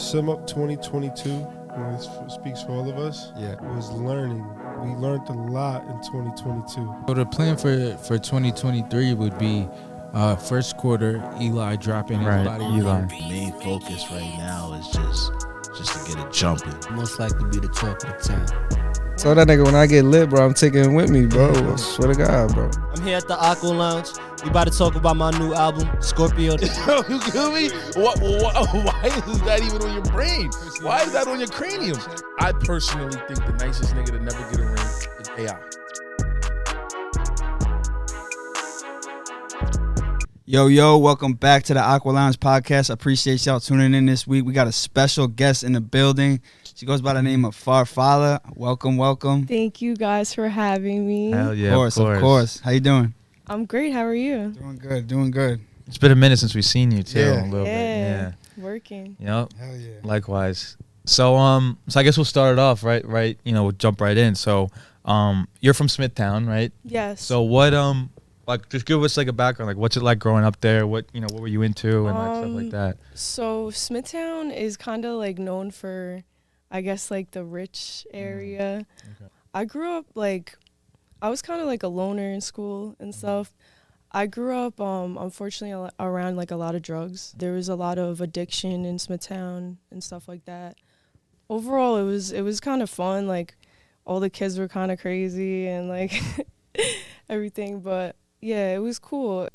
sum up 2022, this speaks for all of us, was learning. We learned a lot in 2022. So the plan for 2023 would be first quarter, Eli dropping his body. Eli. Main focus right now is just to get it jumping. Most likely be the talk of the town. So that nigga, when I get lit, bro, I'm taking it with me, bro. I swear to God, bro. I'm here at the Aqua Lounge. We about to talk about my new album, Scorpio. You kill me? Why is that even on your brain? Why is that on your cranium? I personally think the nicest nigga to never get a ring is AI. Yo, welcome back to the Aqua Lounge podcast. I appreciate y'all tuning in this week. We got a special guest in the building. She goes by the name of Farfalla. Welcome. Thank you guys for having me. Hell yeah, Of course. How you doing? I'm great. How are you? Doing good. It's been a minute since we've seen you too. Yeah. A little bit. Yeah. Working. Yep. Hell yeah. Likewise. So I guess we'll start it off right. We'll jump right in. So you're from Smithtown, right? Yes. So what just give us like a background, like what's it like growing up there? What were you into and like stuff like that? So Smithtown is kind of like known for, I guess, like the rich area. Okay. I grew up I was kind of like a loner in school and stuff. I grew up, unfortunately, around like a lot of drugs. There was a lot of addiction in Smithtown and stuff like that. Overall, it was kind of fun. Like all the kids were kind of crazy and like everything, but yeah, it was cool.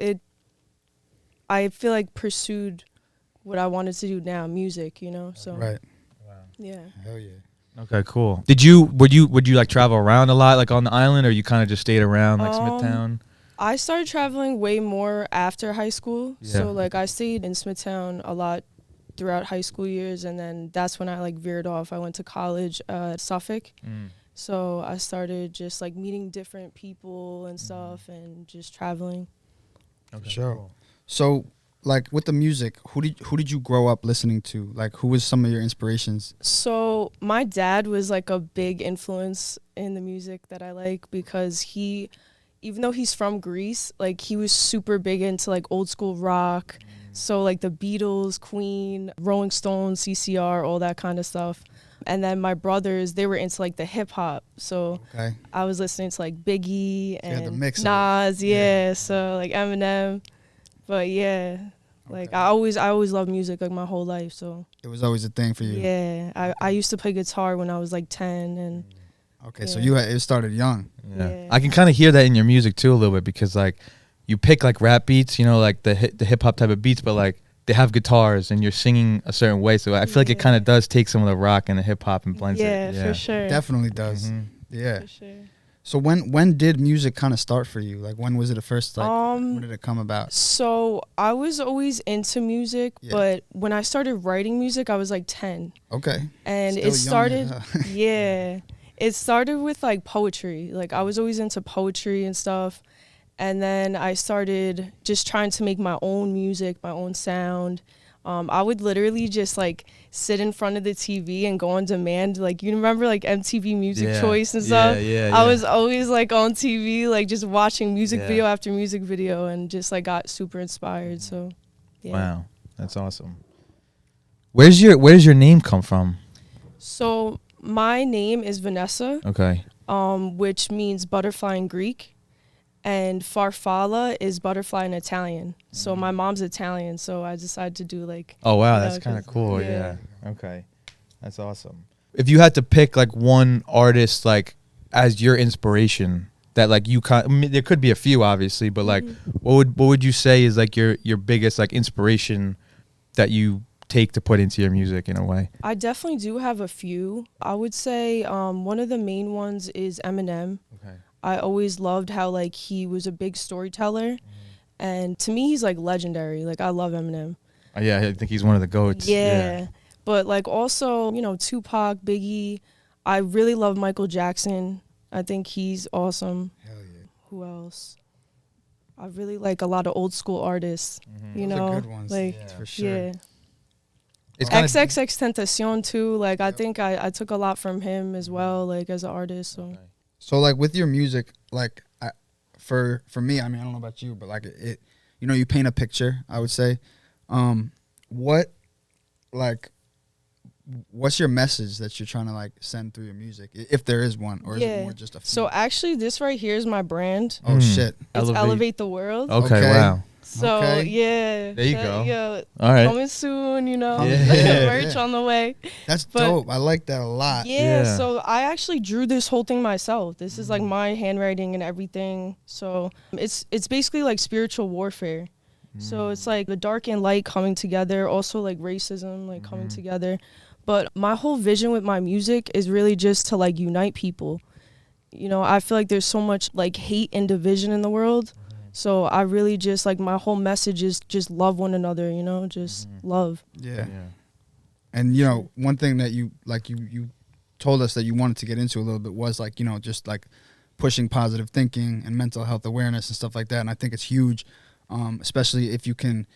I feel like pursued what I wanted to do now, music, so. Right. Wow. Yeah. Hell yeah. Okay, cool. Would you like travel around a lot, like on the island, or you kind of just stayed around like Smithtown? I started traveling way more after high school. Yeah. So like I stayed in Smithtown a lot throughout high school years, and then that's when I like veered off. I went to college at Suffolk. So I started just like meeting different people and stuff and just traveling. Okay, For sure. cool. So, like with the music, who did you grow up listening to? Like, who was some of your inspirations? So my dad was like a big influence in the music that I like because even though he's from Greece, like he was super big into like old school rock. So like the Beatles, Queen, Rolling Stones, CCR, all that kind of stuff. And then my brothers, they were into like the hip hop. So Okay. I was listening to like Biggie you had the and mix of it. Nas, yeah. So like Eminem. But yeah, like Okay. I always loved music like my whole life. So It was always a thing for you. yeah, I used to play guitar when I was like 10 and Okay, so Yeah. it started young. Yeah. I can kind of hear that in your music too a little bit because like you pick like rap beats, like the hip hop type of beats, but like they have guitars and you're singing a certain way. So I feel like it kind of does take some of the rock and the hip hop and blends it. for sure. Definitely does. Mhm. Yeah. For sure. So when did music kind of start for you? Like when was it the first when did it come about? So I was always into music, Yeah. but when I started writing music, I was like 10. Okay. And Still it young, started, yeah. yeah, it started with like poetry. Like I was always into poetry and stuff. And then I started just trying to make my own music, my own sound. I would literally just like sit in front of the TV and go on demand. Like, you remember like MTV Music Choice and stuff? Yeah. I was always like on TV, like just watching music Yeah. video after music video and just like got super inspired. So, yeah. Wow, that's awesome. Where's your name come from? So my name is Vanessa, Okay. which means butterfly in Greek. And Farfalla is butterfly in Italian. So my mom's Italian, so I decided to do like. Oh wow, you know, that's kind of 'cause- cool. Yeah. Okay, that's awesome. If you had to pick like one artist like as your inspiration, that like there could be a few obviously, but like what would you say is like your biggest like inspiration that you take to put into your music in a way? I definitely do have a few. I would say one of the main ones is Eminem. Okay. I always loved how like he was a big storyteller, and to me he's like legendary. Like I love Eminem. Yeah, I think he's one of the goats. Yeah. But like also, Tupac, Biggie. I really love Michael Jackson. I think he's awesome. Hell yeah. Who else? I really like a lot of old school artists. You Those know, are good ones. like For sure. yeah. It's kinda- XXXTentacion too. Like I think I took a lot from him as well. Like as an artist. So. Okay. So like with your music, like for me, I mean, I don't know about you, but like it you paint a picture, I would say. What like what's your message that you're trying to like send through your music, if there is one, or is it more just a? So actually, this right here is my brand. Oh shit! It's Elevate the World. Okay, wow. So okay. There you go. Yeah, all right. coming soon. Yeah. Merch on the way. That's dope. I like that a lot. Yeah. So I actually drew this whole thing myself. This is like my handwriting and everything. So it's basically like spiritual warfare. So it's like the dark and light coming together. Also like racism like coming together. But my whole vision with my music is really just to like unite people. I feel like there's so much like hate and division in the world. So I really just like my whole message is just love one another, just love. Yeah. And one thing that you told us that you wanted to get into a little bit was like, just like pushing positive thinking and mental health awareness and stuff like that. And I think it's huge, especially if you can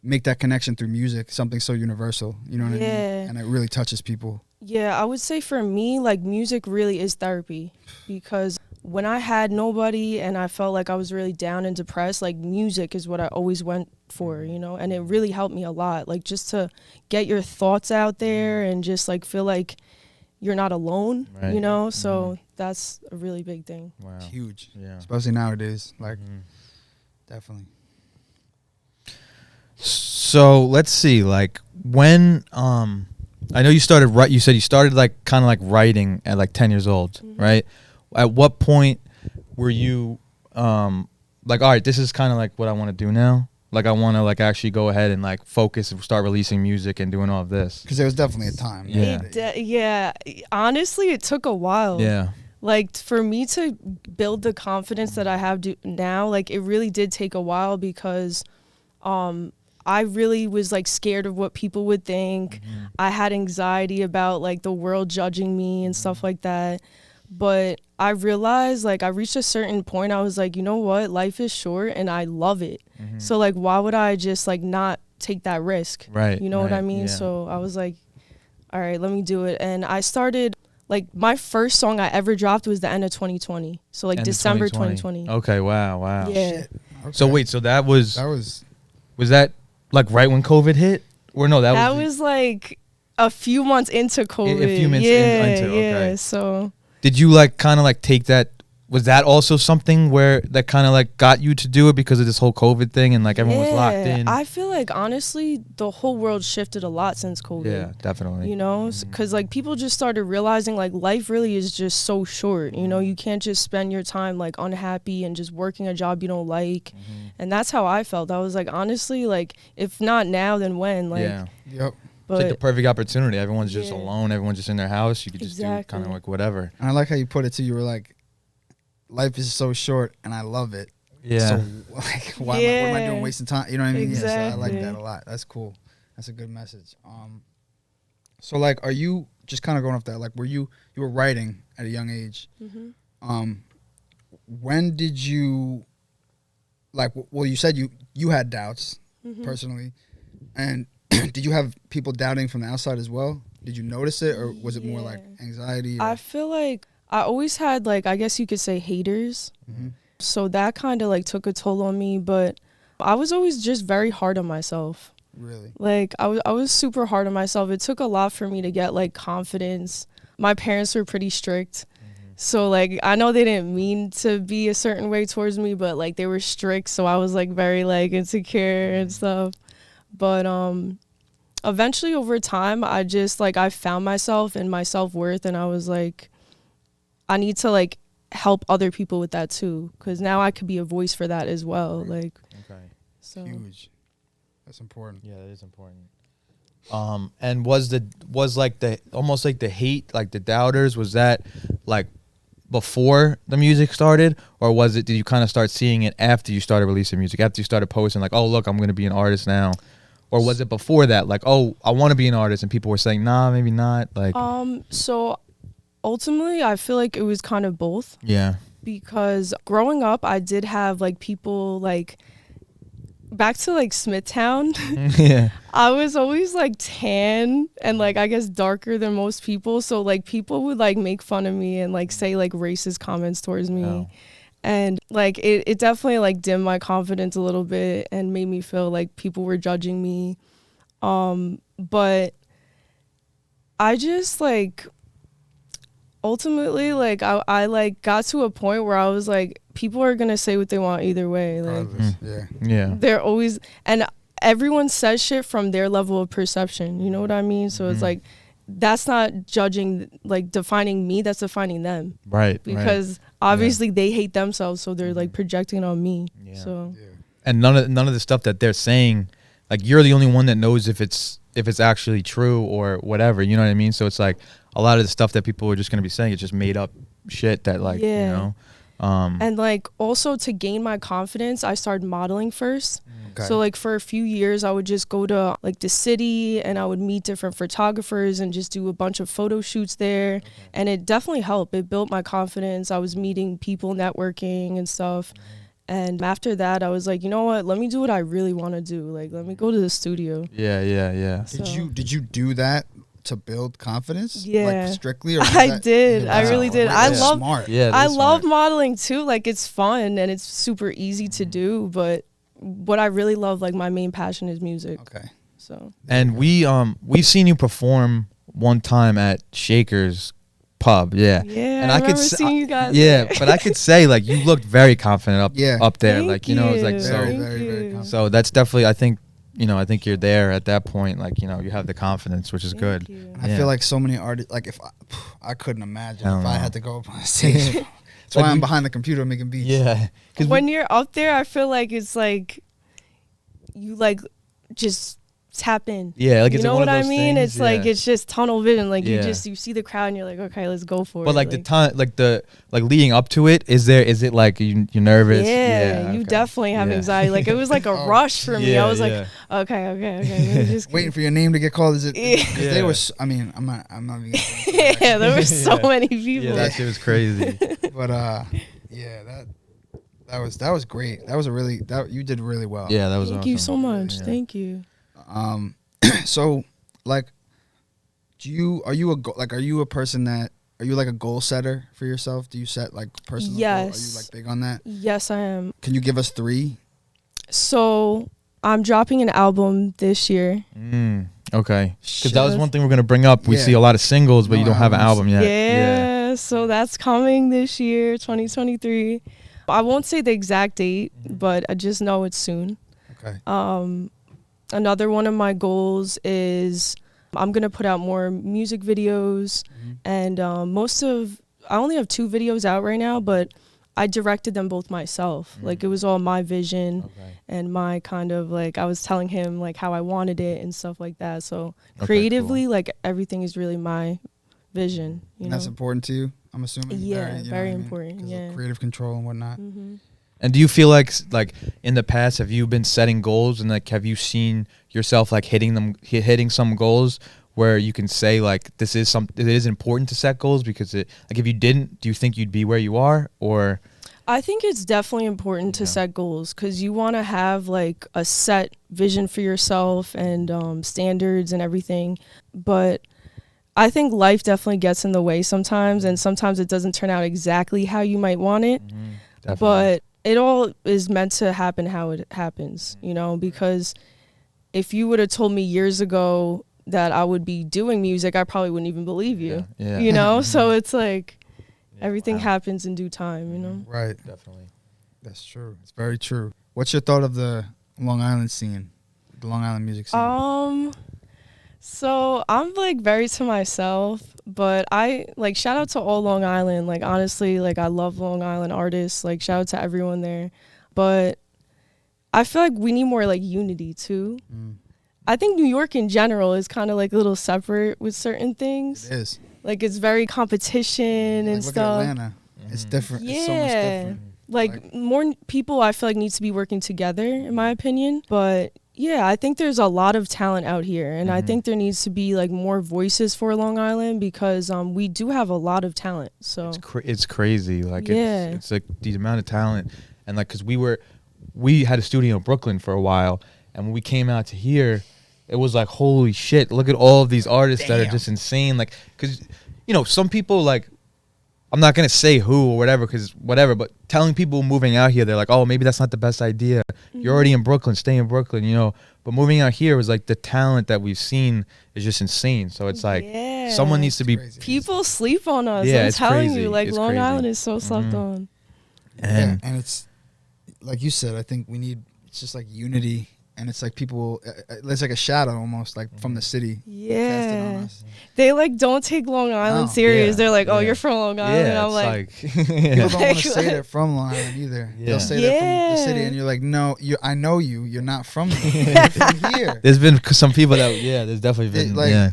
make that connection through music, something so universal, you know what I mean? And it really touches people. Yeah, I would say for me, like music really is therapy, because when I had nobody and I felt like I was really down and depressed, like music is what I always went for, and it really helped me a lot. Like just to get your thoughts out there and just like feel like you're not alone, So that's a really big thing. Wow. It's huge. Yeah. Especially nowadays. Like definitely. So let's see, like when I know you started you said you started like kind of like writing at like 10 years old, right? At what point were you like, all right, this is kind of like what I want to do now? Like I want to like actually go ahead and like focus and start releasing music and doing all of this? Because there was definitely a time. Yeah. Honestly, it took a while. Yeah. Like for me to build the confidence that I have now, like it really did take a while, because I really was like scared of what people would think. I had anxiety about like the world judging me and stuff like that. But I realized, like, I reached a certain point. I was like, you know what? Life is short and I love it. So like, why would I just like not take that risk? Right. You know what I mean? Yeah. So I was like, all right, let me do it. And I started, like, my first song I ever dropped was the end of 2020. So like December 2020. Okay. Wow. Yeah. Okay. So wait, so that was that like right when COVID hit? Or no, that was like a few months into COVID. A few months into, okay. Yeah, so. Did you like kind of like take that? Was that also something where that kind of like got you to do it because of this whole COVID thing and like everyone was locked in? I feel like honestly the whole world shifted a lot since COVID. Yeah, definitely. Because like people just started realizing like life really is just so short. You can't just spend your time like unhappy and just working a job you don't like. And that's how I felt. I was like, honestly, like if not now, then when? Like, yeah. Yep. But it's like the perfect opportunity. Everyone's just alone. Everyone's just in their house. You could just do kind of like whatever. And I like how you put it too. You were like, life is so short and I love it. Yeah. So like, what am I doing wasting time? You know what I mean? Exactly. Yeah, so I like that a lot. That's cool. That's a good message. So like, are you just kind of going off that? Like, you were writing at a young age. When did you, like, well, you said you had doubts personally, and did you have people doubting from the outside as well? Did you notice it, or was it more like anxiety? I feel like I always had, like, I guess you could say haters. So that kind of like took a toll on me, but I was always just very hard on myself. Really? Like I was super hard on myself. It took a lot for me to get like confidence. My parents were pretty strict. So like I know they didn't mean to be a certain way towards me, but like they were strict, so I was like very like insecure and stuff. But eventually over time I just like I found myself and my self-worth, and I was like I need to like help other people with that too, because now I could be a voice for that as well. Right. Like so huge. That's important. Yeah, that is important. And was like the almost like the hate, like the doubters, was that like before the music started, or was it, did you kind of start seeing it after you started releasing music, after you started posting like, oh look, I'm gonna be an artist now? Or was it before that, like, oh, I want to be an artist, and people were saying, nah, maybe not? Like, so ultimately I feel like it was kind of both. Yeah. Because growing up I did have like people like back to like Smithtown. Yeah. I was always like tan and like I guess darker than most people, so like people would like make fun of me and like say like racist comments towards me. Oh. And like it definitely like dimmed my confidence a little bit and made me feel like people were judging me. But I just like ultimately like I like got to a point where I was like, people are gonna say what they want either way. Like Yeah. they're always, and everyone says shit from their level of perception. You know what I mean? So it's like, that's not judging, like defining me, that's defining them. Right. Because obviously they hate themselves, so they're like projecting on me. Yeah. So And none of the stuff that they're saying, like you're the only one that knows if it's actually true or whatever. You know what I mean? So it's like a lot of the stuff that people are just gonna be saying, it's just made up shit that like you know. And like also to gain my confidence, I started modeling first. So like for a few years I would just go to like the city and I would meet different photographers and just do a bunch of photo shoots there. And it definitely helped. It built my confidence. I was meeting people, networking and stuff. And after that I was like, you know what, let me do what I really want to do. Like let me go to the studio. Yeah. So. Did you do that to build confidence? Yeah. Like strictly? Or I did. I really did. I love smart. Yeah, I love modeling too. Like it's fun and it's super easy to do, but what I really love, like my main passion is music. Okay. So. And we've seen you perform one time at Shaker's Pub. Yeah. Yeah. And I I could remember seeing you guys. Yeah, there. but I could say like you looked very confident up there. Thank Like, you know, it's like you. so Very confident. so that's definitely, I think you're there at that point. Like, you know, you have the confidence, which is Thank good. you. I feel like so many artists, like if I couldn't imagine I if don't I know. had to go up on stage. That's Like why I'm we- behind the computer making beats. Yeah. Cuz When you're up there, I feel like it's like you like just tap in. yeah, like You it's know one what of I those mean? things, It's like yeah. it's just tunnel vision. Like Yeah. you see the crowd and you're like, okay, let's go for it. But like the time, like leading up to it, is it like you're nervous? Yeah, you okay. definitely have Yeah. anxiety. Like it was like a rush for me. I was like, okay, let me just Waiting for your name to get called. Is it? Yeah. Because they were. I mean, I'm not even. yeah, there were so many people. Yeah, that shit was crazy. But yeah, that was great. That was you did really well. Yeah, that was Thank awesome. you so much. Yeah. Thank you. So, like, are you a person that are you like a goal setter for yourself? Do you set like personal goals? Are you Yes. like big on that? Yes, I am. Can you give us 3? So I'm dropping an album this year. Okay. Because that was Just- one thing we're gonna bring up. We Yeah. see a lot of singles, but No you don't have an album albums. yet. Yeah, so that's coming this year, 2023. I won't say the exact date, but I just know it's soon. Okay. Another one of my goals is I'm gonna put out more music videos, and I only have 2 videos out right now, but I directed them both myself. Like it was all my vision and my kind of like, I was telling him like how I wanted it and stuff like that. So Okay, creatively, like everything is really my vision. You And know? that's important to you, I'm assuming. Yeah, you know very what I mean? important, 'Cause of yeah. creative control and whatnot. And do you feel like in the past, have you been setting goals and like have you seen yourself like hitting some goals where you can say like it is important to set goals because like if you didn't, do you think you'd be where you are or? I think it's definitely important to set goals because you want to have like a set vision for yourself and standards and everything. But I think life definitely gets in the way sometimes, and sometimes it doesn't turn out exactly how you might want it. Definitely. But it all is meant to happen how it happens, you know, because if you would have told me years ago that I would be doing music, I probably wouldn't even believe you, Yeah. you know? So it's like everything happens in due time, you know? Right. Definitely. That's true. It's very true. What's your thought of the Long Island scene? The Long Island music scene? So I'm like very to myself, but I like shout out to all Long Island. Like honestly, like I love Long Island artists. Like shout out to everyone there. But I feel like we need more like unity too. I think New York in general is kind of like a little separate with certain things. It is. Like it's very competition and Like, look stuff. at Atlanta. It's different. Yeah. It's so much different. Like more people I feel like need to be working together in my opinion. But yeah, I think there's a lot of talent out here, and I think there needs to be like more voices for Long Island because we do have a lot of talent. So It's crazy. Like Yeah. it's like the amount of talent and like because we had a studio in Brooklyn for a while, and when we came out to here, it was like holy shit! Look at all of these artists that are just insane. Like because some people like. I'm not gonna say who or whatever, because whatever. But telling people moving out here, they're like, "Oh, maybe that's not the best idea. You're already in Brooklyn, stay in Brooklyn." But moving out here was like the talent that we've seen is just insane. So it's like, yeah, Yeah. Someone needs to be. Crazy. People sleep on us. Yeah, I'm it's telling crazy. you, like It's Long crazy. Island is so slept Mhm. on. And and it's like you said. I think we need. It's just like unity, and it's like people. It's like a shadow almost, like from the city. Casted on Yeah. us. They like don't take Long Island No. serious. Yeah, They're like, oh, yeah. you're from Long Island. yeah, I'm it's like, like, People don't want to say they're from Long Island either. Yeah. They'll say they're from the city, Yeah. and you're like, no, I know you. You're not from there. You're from here. there's been some people that there's definitely been like- yeah.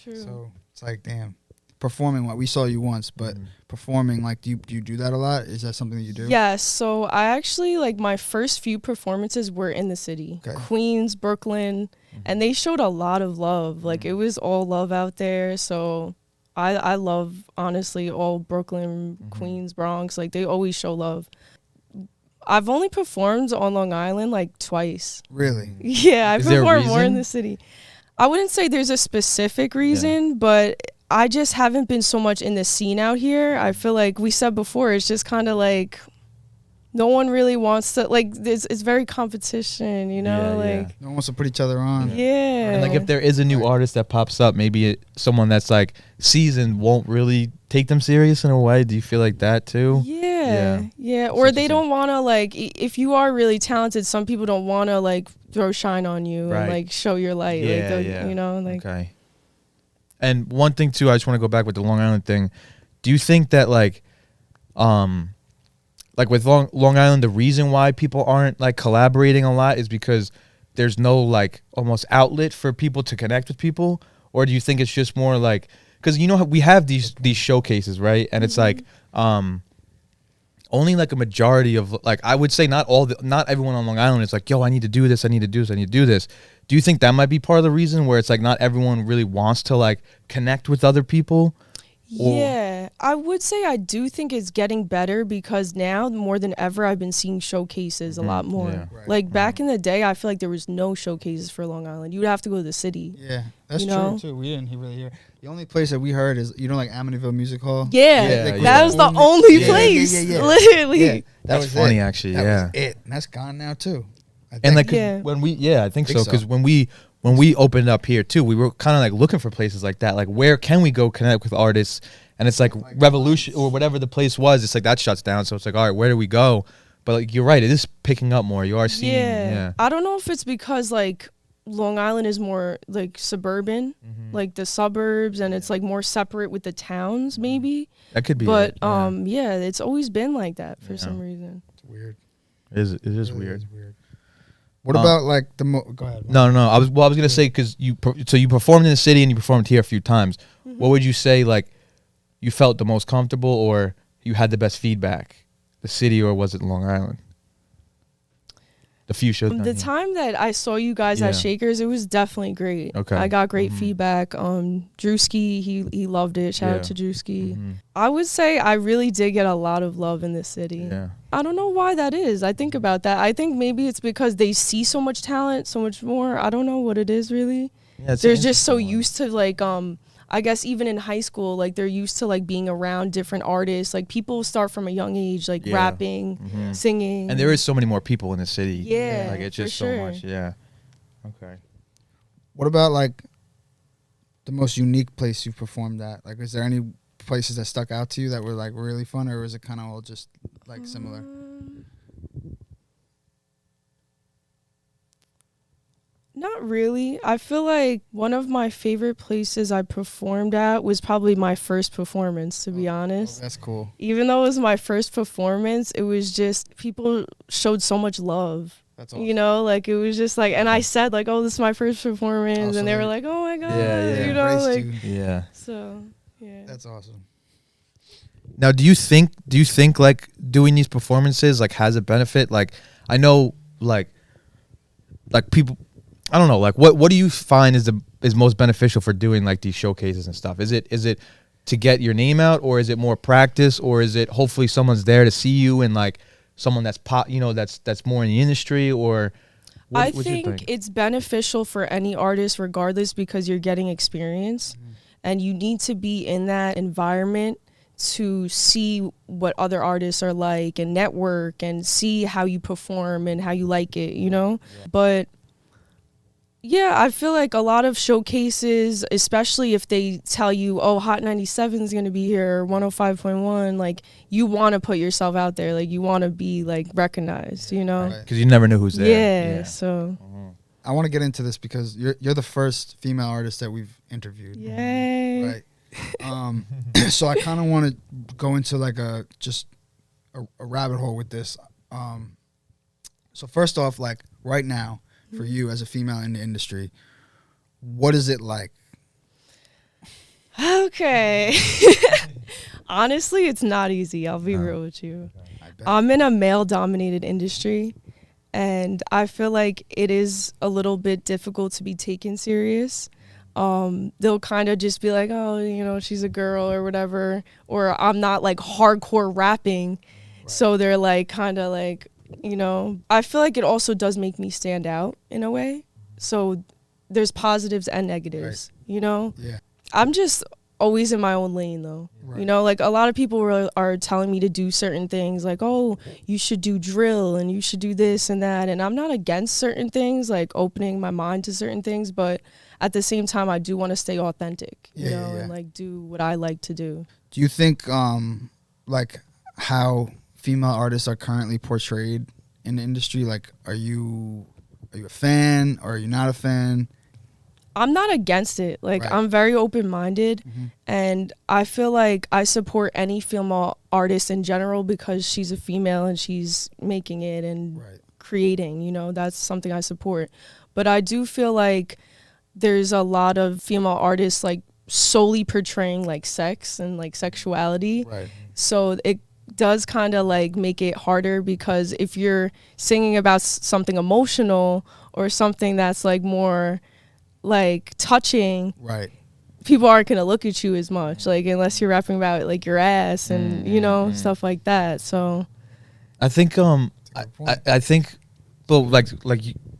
True. So it's like, damn. Performing, what we saw you once, but performing, like, do you do that a lot? Is that something that you do? Yes. So I actually, like, my first few performances were in the city, Okay. Queens, Brooklyn, and they showed a lot of love. Like, it was all love out there. So I love, honestly, all Brooklyn, Queens, Bronx. Like, they always show love. I've only performed on Long Island like twice. Really? Yeah, I Is there a performed more in reason? the city. I wouldn't say there's a specific reason, but I just haven't been so much in the scene out here. I feel like we said before, it's just kind of like no one really wants to, like, it's very competition, you know? Yeah, like, No one wants to put each other on. yeah. And like if there is a new artist that pops up, maybe someone that's like seasoned won't really take them serious in a way. Do you feel like that too? Yeah. Or they don't want to, like, if you are really talented, some people don't want to, like, throw shine on you Right. and, like, show your light. Yeah, like, yeah. You know, like, Okay. And one thing too, I just want to go back with the Long Island thing. Do you think that like with Long Island, the reason why people aren't like collaborating a lot is because there's no like almost outlet for people to connect with people, or do you think it's just more like because you know how we have these showcases, right? And it's like only like a majority of like I would say not everyone on Long Island is like, yo, I need to do this, I need to do this, I need to do this. Do you think that might be part of the reason where it's like not everyone really wants to like connect with other people? Yeah, I would say I do think it's getting better because now more than ever I've been seeing showcases a lot more. yeah. Right. Like back in the day, I feel like there was no showcases for Long Island. You would have to go to the city. Yeah, that's You true know? too. We didn't really hear. The only place that we heard is Mm-hmm. Amityville Music Hall. Yeah, Yeah, that yeah. was the only Yeah, place. yeah. Literally. Yeah, that That's was funny, it. actually. That Yeah. was it. And that's gone now too. I And think. like 'cause Yeah. when I think Think so so. because when we opened up here too, we were kind of like looking for places like that. Like where can we go connect with artists? And it's like Revolution or whatever the place was. It's like that shuts down. So it's like, all right, where do we go? But like you're right, it is picking up more. You are seeing, yeah. I don't know if it's because like Long Island is more like suburban, Mm-hmm. like the suburbs, and it's like more separate with the towns, maybe. That could be. But it, yeah. yeah, it's always been like that for Yeah. some reason. It's weird. It is Really weird. is weird. What about like the go ahead. No. I was gonna say because you performed in the city and you performed here a few times. Mm-hmm. What would you say like you felt the most comfortable or you had the best feedback, the city or was it Long Island? The few shows. down The here. time that I saw you guys Yeah. at Shakers, it was definitely great. Okay. I got great Mhm. feedback. Drewski, he loved it. Shout Yeah. out to Drewski. Mhm. I would say I really did get a lot of love in this city. Yeah. I don't know why that is. I think about that. I think maybe it's because they see so much talent, so much more. I don't know what it is really. Yeah, it's They're an just so interesting one. used to like I guess even in high school, like they're used to like being around different artists. Like people start from a young age, like Yeah. rapping, Mhm. singing. And there is so many more people in the city. Yeah, Like it's for just sure. so much. Yeah. Okay. What about like the most unique place you performed at? Like, is there any places that stuck out to you that were like really fun, or was it kind of all just like similar? Not really. I feel like one of my favorite places I performed at was probably my first performance, to be honest. Oh, that's cool. Even though it was my first performance, it was just people showed so much love. That's awesome. You know, like it was just like, and I said like, "Oh, this is my first performance," Oh, so and they were they- like, "Oh my god," yeah. you know, Embraced like you. Yeah. so. Yeah. That's awesome. Now, do you think like doing these performances like has a benefit? Like I know like people, I don't know, like what do you find is most beneficial for doing like these showcases and stuff? Is it to get your name out, or is it more practice, or is it hopefully someone's there to see you and like someone that's that's more in the industry, or I what's your think thing? it's beneficial for any artist regardless because you're getting experience and you need to be in that environment to see what other artists are like and network and see how you perform and how you like it, you know? But Yeah, I feel like a lot of showcases, especially if they tell you, oh, Hot 97 is going to be here, or 105.1, like, you want to put yourself out there. Like, you want to be, like, recognized, you know? Because you never know who's there. Yeah, so. I want to get into this because you're the first female artist that we've interviewed. Yay. Right. So I kind of want to go into like a rabbit hole with this. So first off, like right now, for you as a female in the industry, what is it like? Okay. Honestly, it's not easy. I'll be real with you. I'm in a male-dominated industry, and I feel like it is a little bit difficult to be taken serious. They'll kind of just be like, oh, you know, she's a girl or whatever, or I'm not like hardcore rapping. Right. So they're like kind of like, you know, I feel like it also does make me stand out in a way. So there's positives and negatives, you know? Yeah. I'm just always in my own lane though. Right. You know, like a lot of people are telling me to do certain things like, oh, you should do drill and you should do this and that. And I'm not against certain things, like opening my mind to certain things, but at the same time, I do want to stay authentic, you know, and like do what I like to do. Do you think like how female artists are currently portrayed in the industry? Like, are you a fan or are you not a fan? I'm not against it. Like, right. I'm very open-minded, and I feel like I support any female artist in general because she's a female and she's making it and creating, you know, that's something I support. But I do feel like there's a lot of female artists like solely portraying like sex and like sexuality. Right. So it does kind of like make it harder because if you're singing about something emotional or something that's like more like touching, right, people aren't gonna look at you as much, like unless you're rapping about like your ass and you know stuff like that. So I think I think like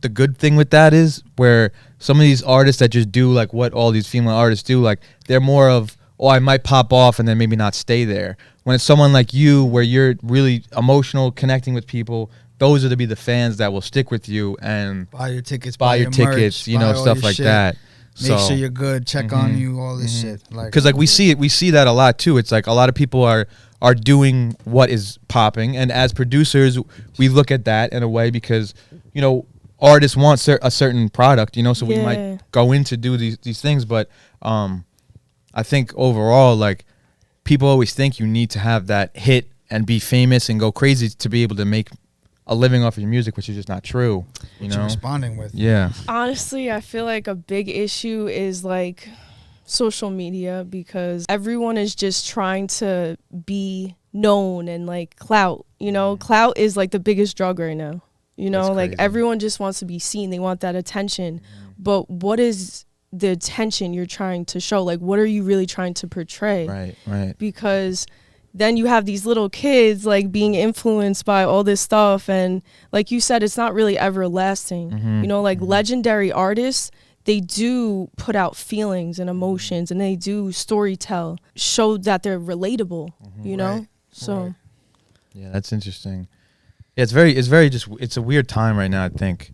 the good thing with that is where some of these artists that just do like what all these female artists do, like they're more of, oh, I might pop off and then maybe not stay there. When it's someone like you where you're really emotional, connecting with people, those are to be the fans that will stick with you and buy your tickets, buy your tickets, you know, stuff like that. Make sure you're good, check on you, all this shit. Like, because like we see that a lot too. It's like a lot of people are doing what is popping, and as producers, we look at that in a way because, you know, artists want a certain product, you know, so we might go in to do these things. But I think overall, like, people always think you need to have that hit and be famous and go crazy to be able to make a living off of your music, which is just not true. You know, you're responding with. Yeah. Honestly, I feel like a big issue is like social media because everyone is just trying to be known and like clout. You know, clout is like the biggest drug right now. You know, like everyone just wants to be seen. They want that attention. But what is the attention you're trying to show? Like, what are you really trying to portray? Right. Because then you have these little kids like being influenced by all this stuff. And like you said, it's not really everlasting. You know, like legendary artists, they do put out feelings and emotions and they do storytell, show that they're relatable, you know? So. Yeah, that's interesting. Yeah, it's a weird time right now, I think.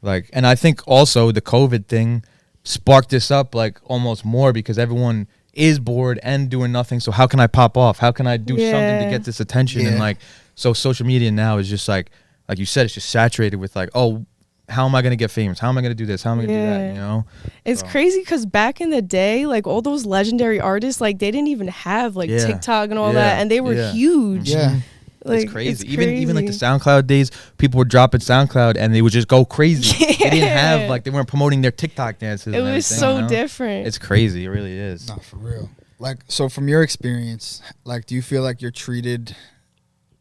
Like, and I think also the COVID thing sparked this up like almost more because everyone is bored and doing nothing. So how can I pop off? How can I do something to get this attention? And like, so social media now is just like you said, it's just saturated with like, oh, how am I going to get famous? How am I going to do this? How am I going to do that? You know? It's crazy because back in the day, like all those legendary artists, like they didn't even have like TikTok and all that. And they were huge. Yeah. Like, it's crazy. Even like the SoundCloud days, people were dropping SoundCloud and they would just go crazy. They didn't have like, they weren't promoting their TikTok dances. It was so you know? different. It's crazy. It really is. Not for real. Like, so from your experience, like, do you feel like you're treated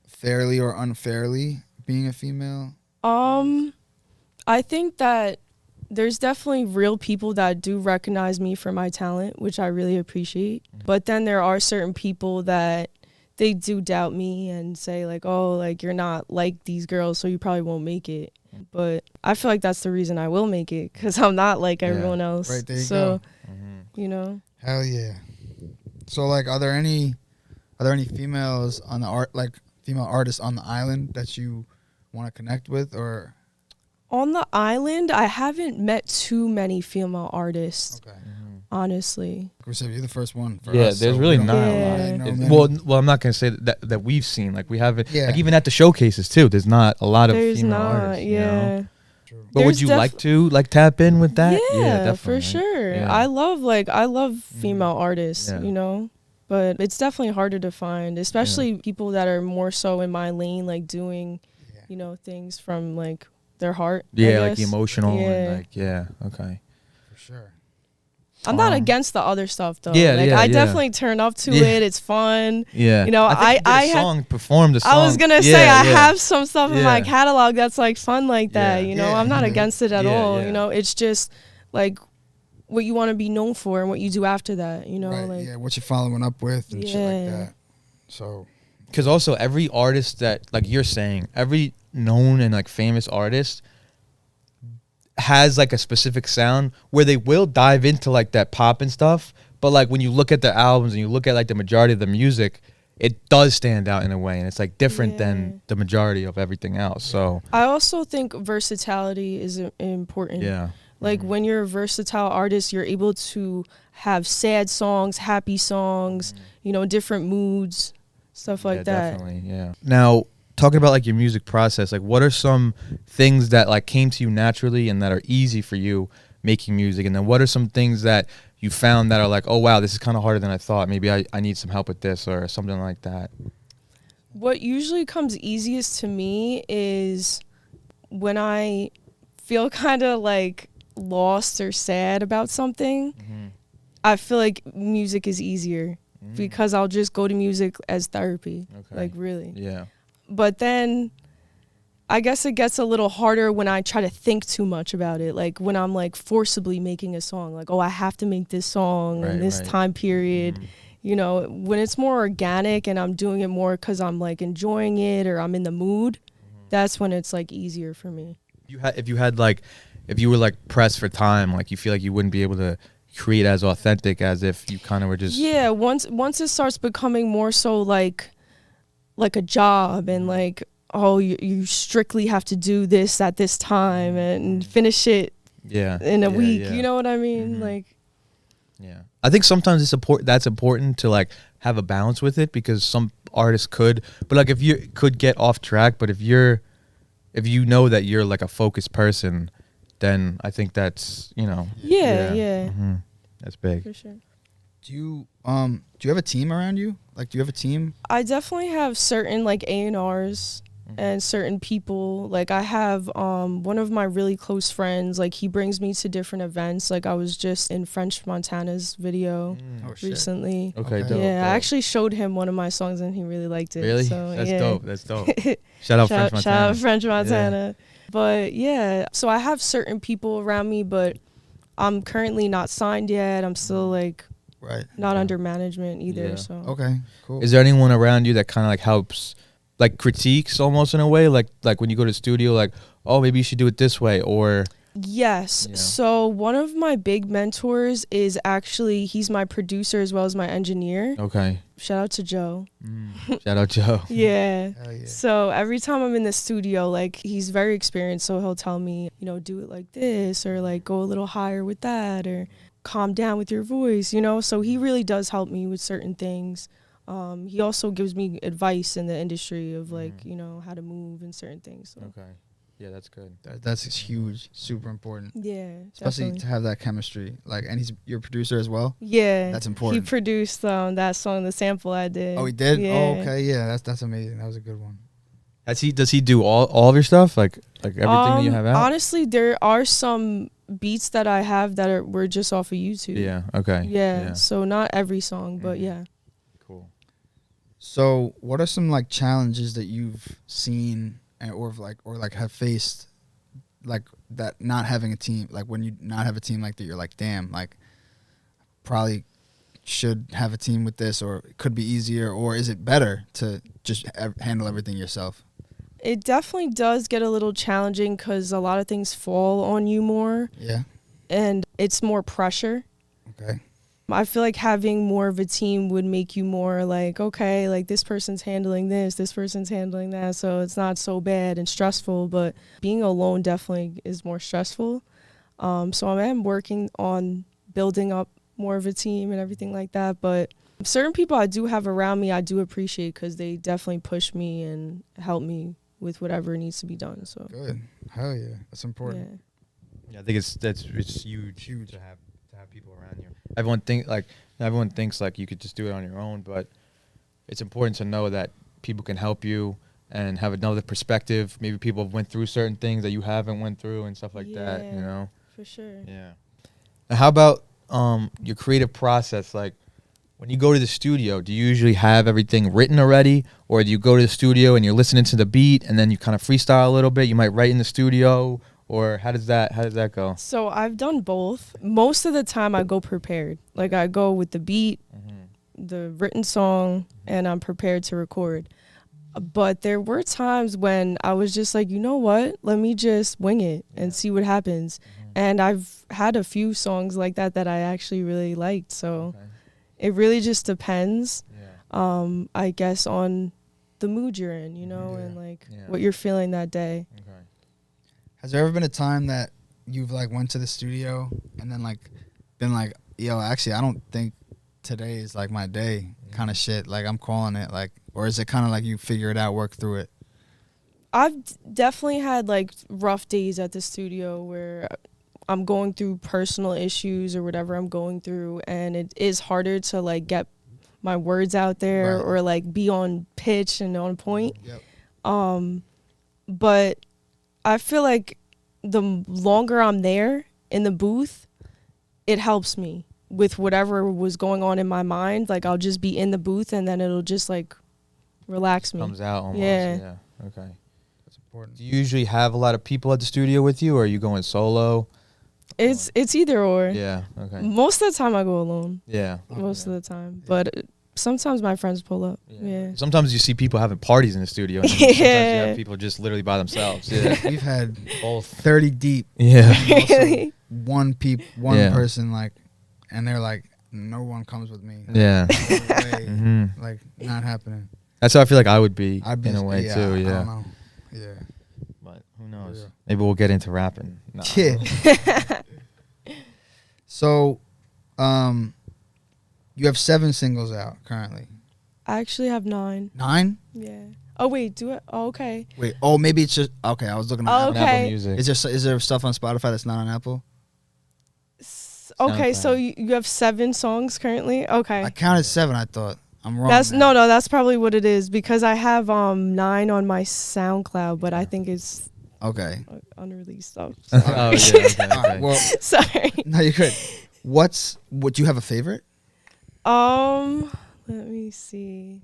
fairly or unfairly being a female? I think that there's definitely real people that do recognize me for my talent, which I really appreciate. But then there are certain people that they do doubt me and say like, oh, like you're not like these girls, so you probably won't make it. But I feel like that's the reason I will make it because I'm not like everyone else. Right, there you go. You know. Hell yeah. So like, are there any females on the female artists on the island that you want to connect with or? On the island, I haven't met too many female artists, Okay. honestly. We said you're the first one. For Yeah, us, there's so really we don't not Yeah. a lot. really know many. Well, I'm not gonna say that we've seen. Like we haven't. Yeah. Like even at the showcases too. There's not a lot of There's female not, artists. You yeah. know? But would There's you like to tap in with that? Yeah, definitely. for sure. Yeah. I love female artists, Yeah. you know, but it's definitely harder to find, especially people that are more so in my lane, like doing, you know, things from like their heart. I Yeah, like guess. emotional Yeah. and like okay. For sure. I'm not against the other stuff though. Yeah, like yeah, I yeah. definitely turn up to Yeah. it. It's fun. Yeah. You know, I had song performed a song. I was gonna say Yeah, I yeah. have some stuff in my Yeah. catalog that's like fun like that. Yeah. You know, Yeah. I'm not Mhm. against it at Yeah, all. yeah. You know, it's just like what you want to be known for and what you do after that. You know, Right. like Yeah. What you're following up with and shit like Yeah. that. So. Because also every artist that like you're saying, every known and like famous artist has like a specific sound where they will dive into like that pop and stuff, but like when you look at their albums and you look at like the majority of the music, it does stand out in a way, and it's like different than the majority of everything else. So I also think versatility is important. yeah, Like when you're a versatile artist, you're able to have sad songs, happy songs, you know, different moods, stuff like that. Definitely, yeah. Now, talking about like your music process, like what are some things that like came to you naturally and that are easy for you making music, and then what are some things that you found that are like, oh wow, this is kind of harder than I thought, maybe I need some help with this or something like that? What usually comes easiest to me is when I feel kind of like lost or sad about something. I feel like music is easier because I'll just go to music as therapy. Okay. Like really. Yeah. But then I guess it gets a little harder when I try to think too much about it. Like when I'm like forcibly making a song, like, oh, I have to make this song in this time period. You know, when it's more organic and I'm doing it more because I'm like enjoying it or I'm in the mood, that's when it's like easier for me. If you were like pressed for time, like you feel like you wouldn't be able to create as authentic as if you kind of were just once it starts becoming more so like a job and like, oh, you strictly have to do this at this time and finish it in a week. Yeah. You know what I mean? Like, yeah, I think sometimes that's important to like have a balance with it, because some artists could, but like if you could get off track, but if you know that you're like a focused person, then I think that's, you know, yeah. that's big. For sure. Do you have a team around you? Like, do you have a team? I definitely have certain like A&Rs and certain people. Like I have one of my really close friends, like he brings me to different events. Like I was just in French Montana's video recently. Okay, dope. Yeah, dope. I actually showed him one of my songs and he really liked it. Really? So, That's yeah. dope. That's dope. Shout out French Montana. Shout out French Montana. But yeah, so I have certain people around me, but I'm currently not signed yet. I'm still like not under management either. Yeah. So Okay, cool. Is there anyone around you that kind of like helps, like critiques almost in a way, like when you go to the studio, like, oh, maybe you should do it this way, or yes. Yeah. So one of my big mentors is actually, he's my producer as well as my engineer. okay, Shout out to Joe. shout out Joe. Yeah. Hell yeah. So every time I'm in the studio, like he's very experienced, so he'll tell me, you know, do it like this or like go a little higher with that or calm down with your voice, you know. So he really does help me with certain things. He also gives me advice in the industry of like, you know, how to move and certain things. So. Okay, yeah, that's good. That's huge, super important. Yeah, Especially definitely. to have that chemistry. Like, and he's your producer as well. Yeah, That's important. He produced that song, the sample I did. Oh, he did. Yeah. Oh, okay, yeah, that's amazing. That was a good one. Does he do all of your stuff, like everything that you have out? Honestly, there are some beats that I have that were just off of YouTube. Yeah. Okay. Yeah. So not every song, but yeah. Cool. So, what are some like challenges that you've seen or have faced, like that not having a team, like when you not have a team like that, you're like, damn, like probably should have a team with this, or it could be easier, or is it better to just handle everything yourself? It definitely does get a little challenging because a lot of things fall on you more Yeah. and it's more pressure. Okay. I feel like having more of a team would make you more like, okay, like this person's handling this person's handling that, so it's not so bad and stressful. But being alone definitely is more stressful. So I am working on building up more of a team and everything like that. But certain people I do have around me, I do appreciate because they definitely push me and help me with whatever needs to be done. So Good. Hell yeah. That's important. yeah. Yeah, I think it's huge to have people around you. Everyone thinks like you could just do it on your own, but it's important to know that people can help you and have another perspective. Maybe people have went through certain things that you haven't went through and stuff like that, you know? For sure. Yeah. Now, how about your creative process? Like, when you go to the studio, do you usually have everything written already, or do you go to the studio and you're listening to the beat and then you kind of freestyle a little bit? You might write in the studio, or how does that go? So I've done both. Most of the time I go prepared. Like I go with the beat, the written song, and I'm prepared to record. But there were times when I was just like, you know what? Let me just wing it and see what happens. And I've had a few songs like that I actually really liked. So it really just depends, I guess, on the mood you're in, you know, and like what you're feeling that day. Okay. Has there ever been a time that you've like went to the studio and then like been like, yo, actually, I don't think today is like my day kind of shit. Like I'm calling it, like, or is it kind of like you figure it out, work through it? I've definitely had like rough days at the studio where I'm going through personal issues or whatever I'm going through, and it is harder to like get my words out there or like be on pitch and on point. But I feel like the longer I'm there in the booth, it helps me with whatever was going on in my mind. Like I'll just be in the booth and then it'll just like relax me. Comes out almost. Yeah. Okay. That's important. Do you usually have a lot of people at the studio with you, or are you going solo? It's either or. Yeah. Okay. Most of the time I go alone. Yeah. Most of the time. But sometimes my friends pull up. Yeah. Sometimes you see people having parties in the studio. And sometimes you have people just literally by themselves. Yeah. We've had Both 30 deep. Yeah. Really? One person like, and they're like, no one comes with me. Yeah. No way. Like not happening. That's how I feel like I would be I'd be in a way too. I Yeah. don't know. Yeah. But who knows? Yeah. Maybe we'll get into rapping. Nah. Yeah. So, you have 7 singles out currently. I actually have 9. 9? Yeah. Oh wait, do it. Oh, okay. Wait. Oh, maybe it's just okay. I was looking at Oh, Apple. okay. Apple Music. Is there stuff on Spotify that's not on Apple? Okay, SoundCloud. so you have 7 songs currently. Okay. I counted 7. I thought I'm wrong. That's now. no, that's probably what it is because I have 9 on my SoundCloud, but I think it's Okay. unreleased stuff. Oh yeah. Okay, All right. Well, Sorry. no, you're good. What do you have a favorite? Let me see.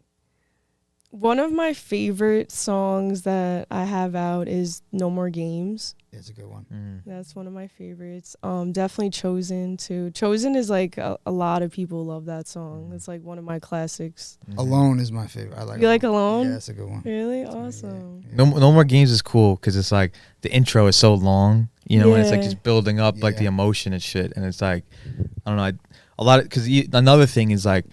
One of my favorite songs that I have out is No More Games. It's a good one. That's one of my favorites. Definitely Chosen too. Chosen is like a lot of people love that song. It's like one of my classics. Alone is my favorite. I like. You like Alone? Yeah, that's a good one. Really? That's Awesome. Yeah. No More Games is cool because it's like the intro is so long, you know, and it's like Yeah. just building up like the Yeah. emotion and shit, and it's like I don't know, a lot of because another thing is like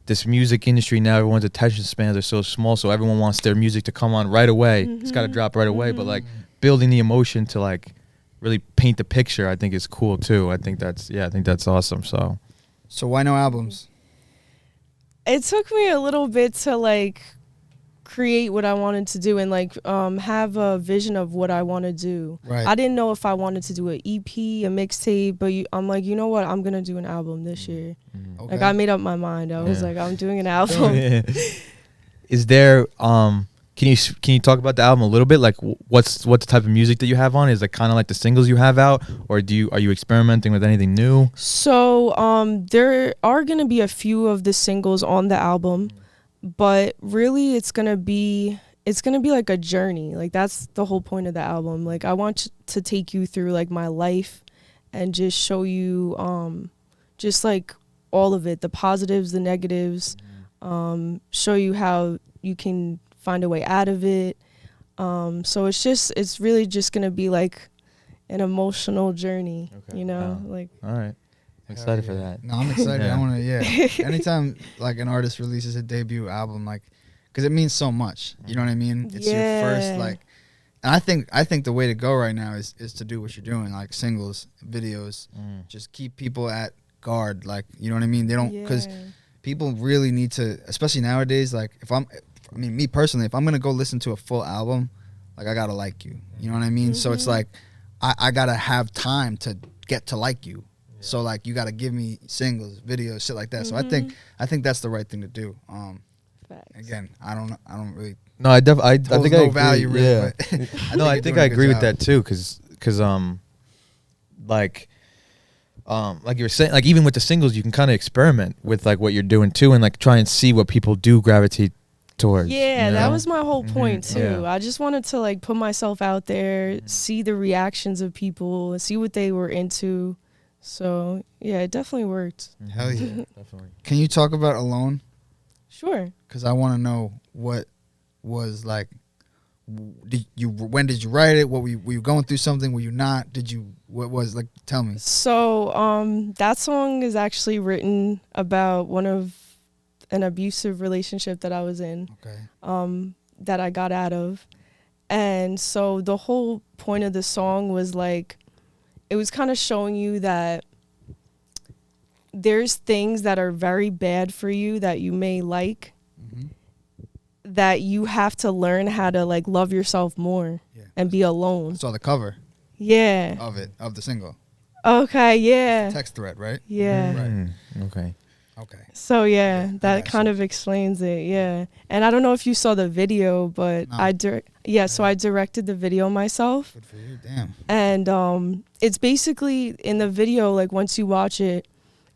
this music industry now, everyone's attention spans are so small, so everyone wants their music to come on right away. It's got to drop right away, but like building the emotion to like really paint the picture, I think is cool too. I think that's awesome. So why no albums? It took me a little bit to like create what I wanted to do and like have a vision of what I want to do. Right. I didn't know if I wanted to do an EP, a mixtape, but I'm like, you know what? I'm gonna do an album this year. Okay. Like I made up my mind. I was Yeah. like, I'm doing an album. Is there can you talk about the album a little bit? Like what's the type of music that you have on? Is it kind of like the singles you have out, or are you experimenting with anything new? So there are gonna be a few of the singles on the album, but really it's gonna be like a journey. Like that's the whole point of the album. Like I want to take you through like my life and just show you just like all of it, the positives, the negatives, show you how you can find a way out of it. So it's really just gonna be like an emotional journey, Okay. you know, Wow. like All right. I'm excited for that. No, I'm excited. Yeah. I want to. Yeah. Anytime like an artist releases a debut album, like, because it means so much. You know what I mean? It's your first like. And I think the way to go right now is to do what you're doing, like singles, videos. Just keep people at guard, like, you know what I mean? They don't, because people really need to, especially nowadays. Like, me personally, if I'm gonna go listen to a full album, like, I gotta like you. You know what I mean? So it's like I gotta have time to get to like you. So like, you gotta give me singles, videos, shit like that. So I think that's the right thing to do. Again, I don't really. No, I think I agree. Value really, yeah. but No, I think I agree with that too, because like you were saying, like, even with the singles, you can kind of experiment with like what you're doing too, and like try and see what people do gravitate towards. Yeah, you know? that was my whole point too. Yeah. I just wanted to like put myself out there, see the reactions of people, see what they were into. So yeah, it definitely worked. Hell yeah. Definitely. Can you talk about Alone? Sure. Because I want to know what was like. When did you write it? What were you going through something? Were you not? What was like? Tell me. So that song is actually written about an abusive relationship that I was in. Okay. That I got out of. And so the whole point of the song was like, it was kind of showing you that there's things that are very bad for you that you may like, that you have to learn how to like love yourself more and be alone. I saw the cover. Yeah. Of the single. Okay, yeah. Text thread, right? Yeah. Right. Okay. So yeah, that kind of explains it. Yeah. And I don't know if you saw the video, but No. so I directed the video myself. Good for you. Damn. And it's basically in the video, like once you watch it,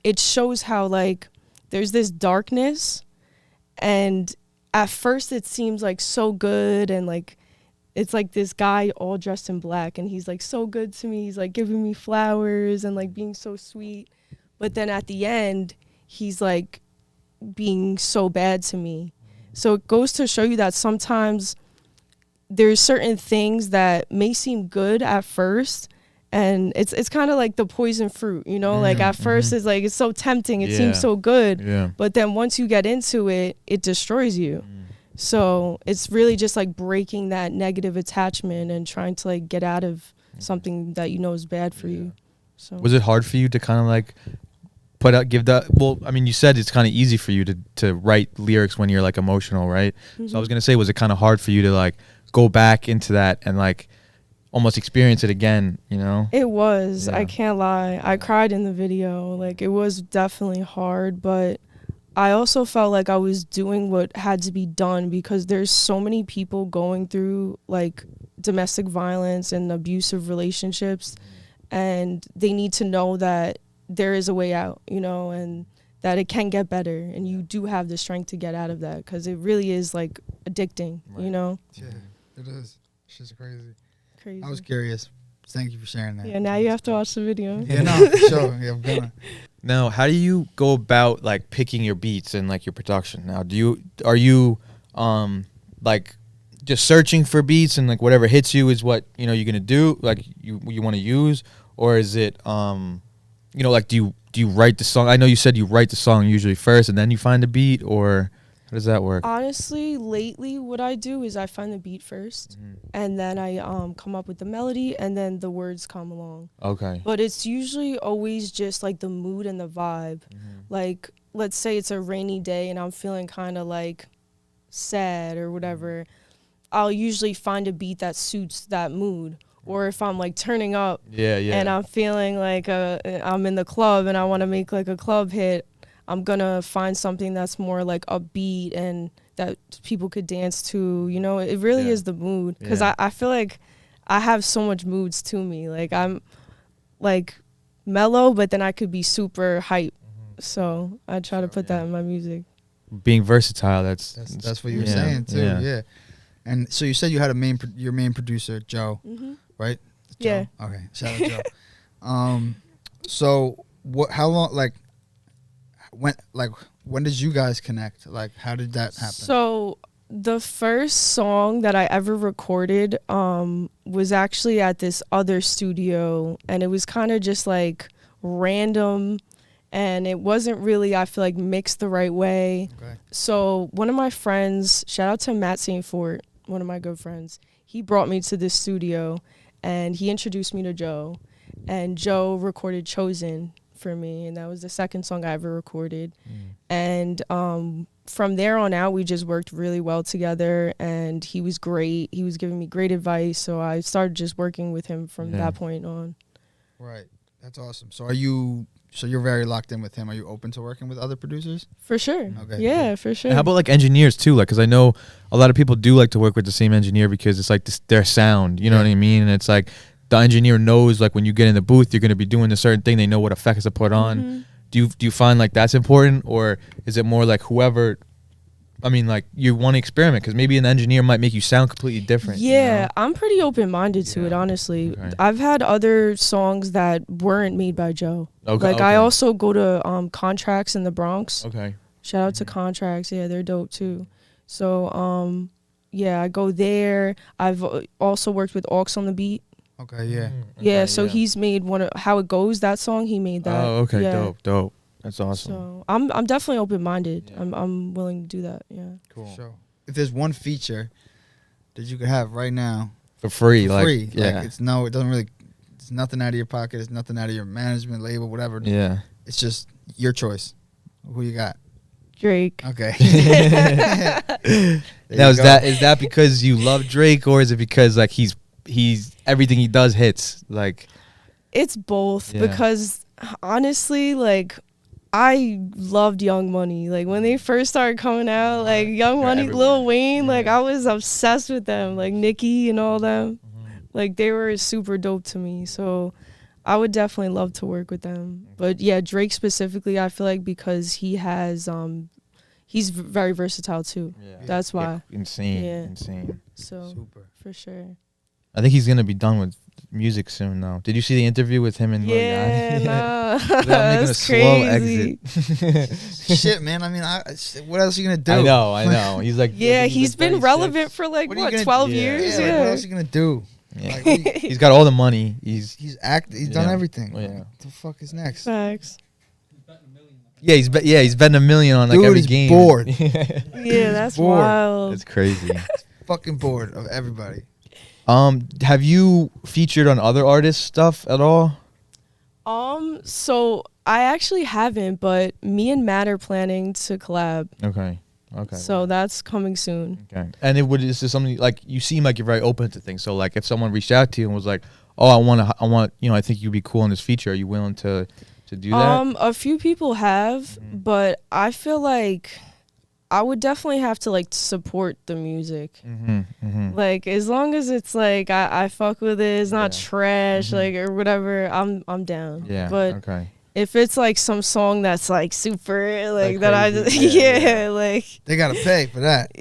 it shows how like there's this darkness, and at first it seems like so good, and like it's like this guy all dressed in black, and he's like so good to me. He's like giving me flowers and like being so sweet. But then at the end, he's like being so bad to me. So it goes to show you that sometimes there's certain things that may seem good at first, and it's kind of like the poison fruit, you know, like at first it's like, it's so tempting, it seems so good, but then once you get into it, it destroys you. So it's really just like breaking that negative attachment and trying to like get out of something that you know is bad for you. So Was it hard for you to kind of like well, I mean, you said it's kind of easy for you to write lyrics when you're like emotional, right? So I was gonna say, was it kind of hard for you to like go back into that and like almost experience it again, you know? It was. Yeah. I can't lie. I cried in the video. Like, it was definitely hard, but I also felt like I was doing what had to be done, because there's so many people going through like domestic violence and abusive relationships, and they need to know that there is a way out, you know, and that it can get better, and you do have the strength to get out of that, because it really is like addicting, you know? Yeah, it is. It's just crazy. Crazy. I was curious. Thank you for sharing that. Yeah, now you have to watch the video. Yeah, no, for sure. Yeah, I'm gonna. Now, how do you go about like picking your beats and like your production? Now, are you like just searching for beats and like whatever hits you is what, you know, you're gonna do, like you want to use, or is it you know, like do you write the song? I know you said you write the song usually first and then you find a beat, or how does that work? Honestly, lately what I do is I find the beat first, and then I come up with the melody, and then the words come along. Okay. But it's usually always just like the mood and the vibe. Like, let's say it's a rainy day and I'm feeling kind of like sad or whatever. I'll usually find a beat that suits that mood. Or if I'm like turning up and I'm feeling like I'm in the club and I want to make like a club hit, I'm gonna find something that's more like upbeat and that people could dance to. You know, it really is the mood, because I feel like I have so much moods to me. Like, I'm like mellow, but then I could be super hype. So I try to put that in my music. Being versatile, that's what you were saying too. Yeah. And so you said you had your main producer, Joe, right? Joe? Yeah. Okay. Shout out Joe. So how long, when did you guys connect? Like, how did that happen? So the first song that I ever recorded was actually at this other studio, and it was kind of just like random. and it wasn't really, I feel like, mixed the right way. Okay. So one of my friends, shout out to Matt St. Fort, one of my good friends, he brought me to this studio and he introduced me to Joe, and Joe recorded Chosen for me, and that was the second song I ever recorded. And from there on out, we just worked really well together, and he was great. He was giving me great advice, so I started just working with him from that point on. Right. That's awesome. So you're very locked in with him. Are you open to working with other producers? For sure. Okay. Yeah, for sure. And how about like engineers too? Like, because I know a lot of people do like to work with the same engineer because it's like their sound. You know what I mean? And it's like the engineer knows like when you get in the booth, you're going to be doing a certain thing. They know what effects to put on. Do you find like that's important, or is it more like whoever? I mean, like you want to experiment because maybe an engineer might make you sound completely different. Yeah, you know? I'm pretty open-minded to it, honestly. Okay. I've had other songs that weren't made by Joe. Okay, Like I also go to Contracts in the Bronx. Okay. Shout out to Contracts. Yeah, they're dope too. So yeah, I go there. I've also worked with Aux on the Beat. Okay, yeah. Yeah, so he's made one of How It Goes, that song. He made that. Oh, okay, yeah. dope. That's awesome. So I'm definitely open-minded. I'm willing to do that. Yeah. Cool. Sure. If there's one feature that you could have right now For free, like free, yeah, like it's nothing out of your pocket, it's nothing out of your management label, whatever. yeah. It's just your choice. Who you got? Drake. Okay. Now is that because you love Drake, or is it because like he's everything he does hits? Like It's both Yeah. because honestly, like I loved Young Money. Like when they first started coming out, like Young They're Money, everywhere. Lil Wayne, like Yeah. I was obsessed with them. Like Nicki and all them. Like they were super dope to me. So I would definitely love to work with them. But yeah, Drake specifically, I feel like because he has he's very versatile too. That's why. Insane. So Super. for sure. I think he's gonna be done with music soon though. Did you see the interview with him and Lil Yeah, Yachty? nah. They're making a That's slow crazy. exit. Shit, man. I mean, what else are you gonna do? I know. He's like Yeah, he's like been 36. relevant for like What are you gonna- 12 Yeah. years. Yeah, Yeah. like, what else are you gonna do? Yeah. Like, He's got all the money. He's he's done Yeah. everything. Oh, yeah. What the fuck is next? Facts. he's betting $1 million on like Dude every is game. bored. Yeah, that's Bored. wild. That's crazy. Fucking bored of everybody. Have you featured on other artists' stuff at all? So I actually haven't, but me and Matt are planning to collab. Okay. So that's coming soon. Okay. And is this something like you seem like you're very open to things? So like if someone reached out to you and was like, "Oh, I want, I think you'd be cool in this feature." Are you willing to do that? A few people have, but I feel like I would definitely have to like support the music. Like as long as it's like I fuck with it, it's not trash, like or whatever. I'm down. Yeah. But okay. if it's like some song that's like super like that, I crazy. just Yeah, like They gotta pay for that.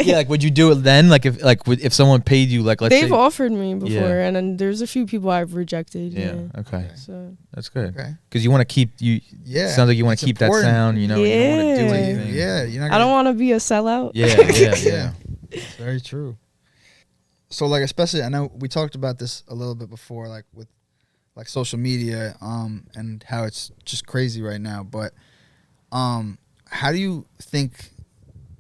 Yeah, like would you do it then? Like if someone paid you, like let's they've say. offered me before, Yeah. and then there's a few people I've rejected. Yeah. Yeah. Okay. So That's good. Okay. Because you want to keep you. Yeah. Sounds like you want it's to keep important. that sound. You know. You don't want to do Yeah. anything. Yeah, you're not. I don't want to be a sellout. Yeah. It's very true. So like, especially, I know we talked about this a little bit before, like with like social media, and how it's just crazy right now. But, how do you think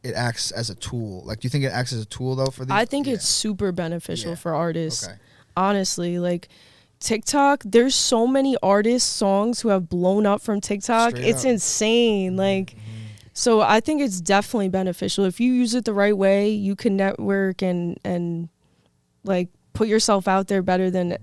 it acts as a tool? Like, do you think it acts as a tool though for these? I think Yeah. it's super beneficial Yeah. for artists. Okay. Honestly, like TikTok, there's so many artists, songs who have blown up from TikTok. Straight It's up. insane. Like, so I think it's definitely beneficial. If you use it the right way, you can network and like put yourself out there better than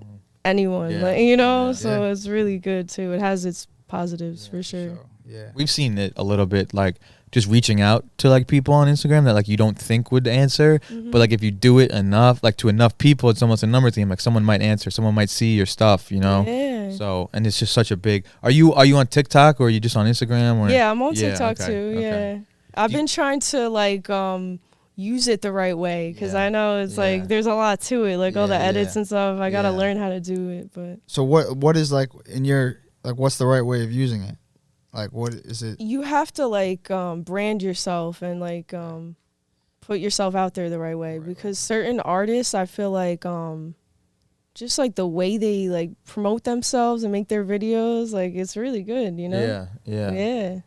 anyone. Yeah. Like, you know, Yeah. so Yeah. it's really good too. It has its positives for sure. So, yeah. We've seen it a little bit, like just reaching out to like people on Instagram that like you don't think would answer, but like if you do it enough, like to enough people, it's almost a numbers game. Like someone might answer, someone might see your stuff, you know. Yeah. So and it's just such a big. Are you on TikTok or are you just on Instagram? Or? Yeah, I'm on Yeah, TikTok okay, too. okay. Yeah, I've been trying to like use it the right way because Yeah, I know it's yeah. like there's a lot to it, like all the Yeah, edits yeah, and stuff. I gotta yeah. learn how to do it, but So what is like in your like what's the right way of using it? Like what is it? you have to like brand yourself and like put yourself out there the right way because certain artists, I feel like just like the way they like promote themselves and make their videos, like it's really good, you know? Yeah.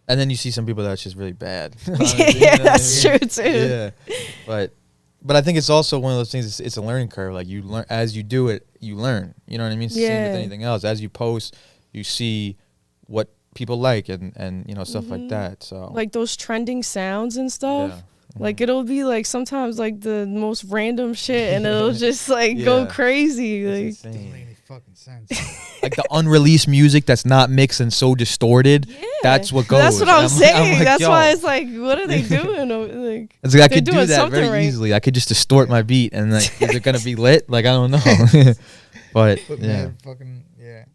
And then you see some people that's just really bad. Yeah, that's true too. Yeah, but I think it's also one of those things. It's a learning curve. Like you learn as you do it, you learn. You know what I mean? Same with anything else. As you post, you see what people like and you know stuff like that. So like those trending sounds and stuff. Yeah. Like it'll be like sometimes like the most random shit, and it'll just like go crazy. Like doesn't make any fucking sense. Like the unreleased music that's not mixed and so distorted. Yeah. That's what goes. That's what I'm saying. Like, that's why it's like, what are they doing? Like, it's like I could do that very easily. I could just distort my beat, and like, is it gonna be lit? Like I don't know. But yeah, man, fucking yeah,